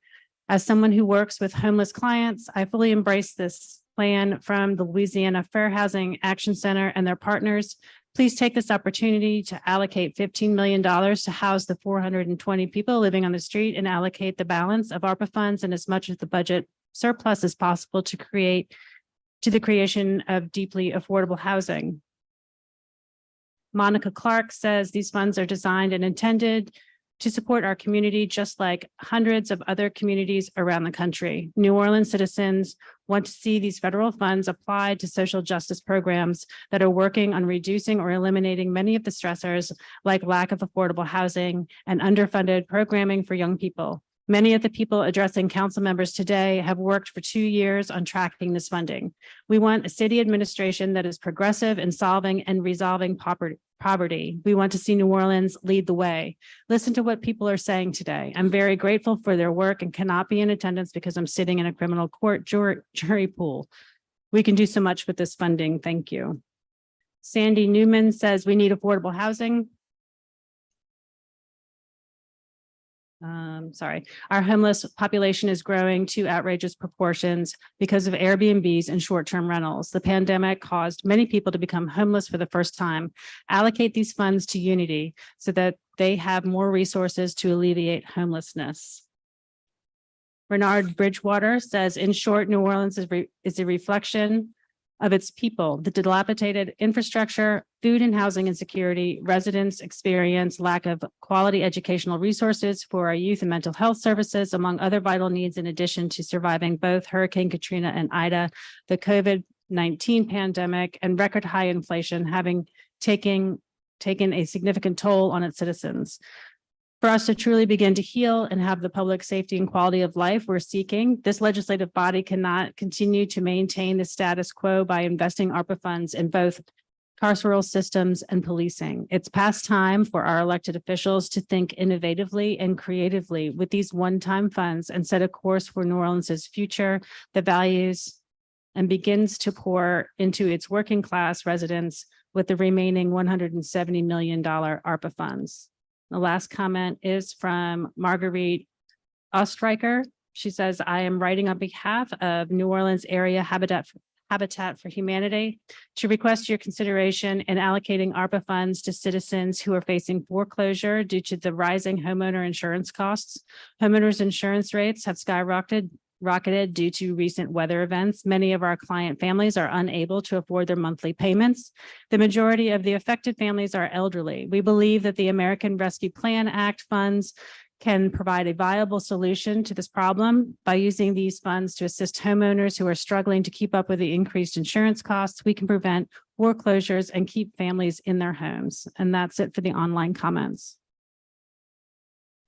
A: As someone who works with homeless clients, I fully embrace this plan from the Louisiana Fair Housing Action Center and their partners. Please take this opportunity to allocate $15 million to house the 420 people living on the street and allocate the balance of ARPA funds and as much of the budget surplus as possible to the creation of deeply affordable housing. Monica Clark says these funds are designed and intended to support our community, just like hundreds of other communities around the country. New Orleans citizens want to see these federal funds applied to social justice programs that are working on reducing or eliminating many of the stressors like lack of affordable housing and underfunded programming for young people. Many of the people addressing council members today have worked for 2 years on tracking this funding. We want a city administration that is progressive in solving and resolving poverty. We want to see New Orleans lead the way. Listen to what people are saying today. I'm very grateful for their work and cannot be in attendance because I'm sitting in a criminal court jury pool. We can do so much with this funding. Thank you. Sandy Newman says we need affordable housing. Our homeless population is growing to outrageous proportions because of Airbnbs and short-term rentals. The pandemic caused many people to become homeless for the first time. Allocate these funds to Unity so that they have more resources to alleviate homelessness. Bernard Bridgewater says, in short, New Orleans is a reflection of its people. The dilapidated infrastructure, food and housing insecurity, residents experience lack of quality educational resources for our youth and mental health services, among other vital needs, in addition to surviving both Hurricane Katrina and Ida, the COVID-19 pandemic, and record high inflation having taken a significant toll on its citizens. For us to truly begin to heal and have the public safety and quality of life we're seeking, this legislative body cannot continue to maintain the status quo by investing ARPA funds in both carceral systems and policing. It's past time for our elected officials to think innovatively and creatively with these one-time funds and set a course for New Orleans' future that values and begins to pour into its working class residents with the remaining $170 million ARPA funds. The last comment is from Marguerite Ostreicher. She says, I am writing on behalf of New Orleans Area Habitat for Humanity to request your consideration in allocating ARPA funds to citizens who are facing foreclosure due to the rising homeowner insurance costs. Homeowners insurance rates have skyrocketed due to recent weather events. Many of our client families are unable to afford their monthly payments. The majority of the affected families are elderly. We believe that the American Rescue Plan Act funds can provide a viable solution to this problem. By using these funds to assist homeowners who are struggling to keep up with the increased insurance costs, we can prevent foreclosures and keep families in their homes. And that's it for the online comments.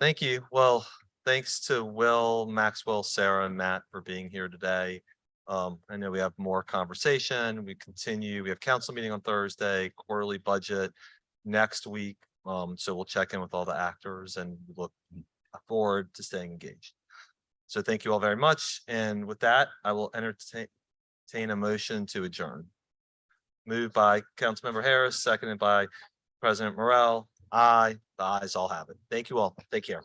G: Thank you. Well, thanks to Will, Maxwell, Sarah, and Matt for being here today. I know we have more conversation. We have council meeting on Thursday, quarterly budget next week. So we'll check in with all the actors and look forward to staying engaged. So thank you all very much. And with that, I will entertain a motion to adjourn. Moved by Councilmember Harris, seconded by President Morrell. Aye, the ayes all have it. Thank you all. Take care.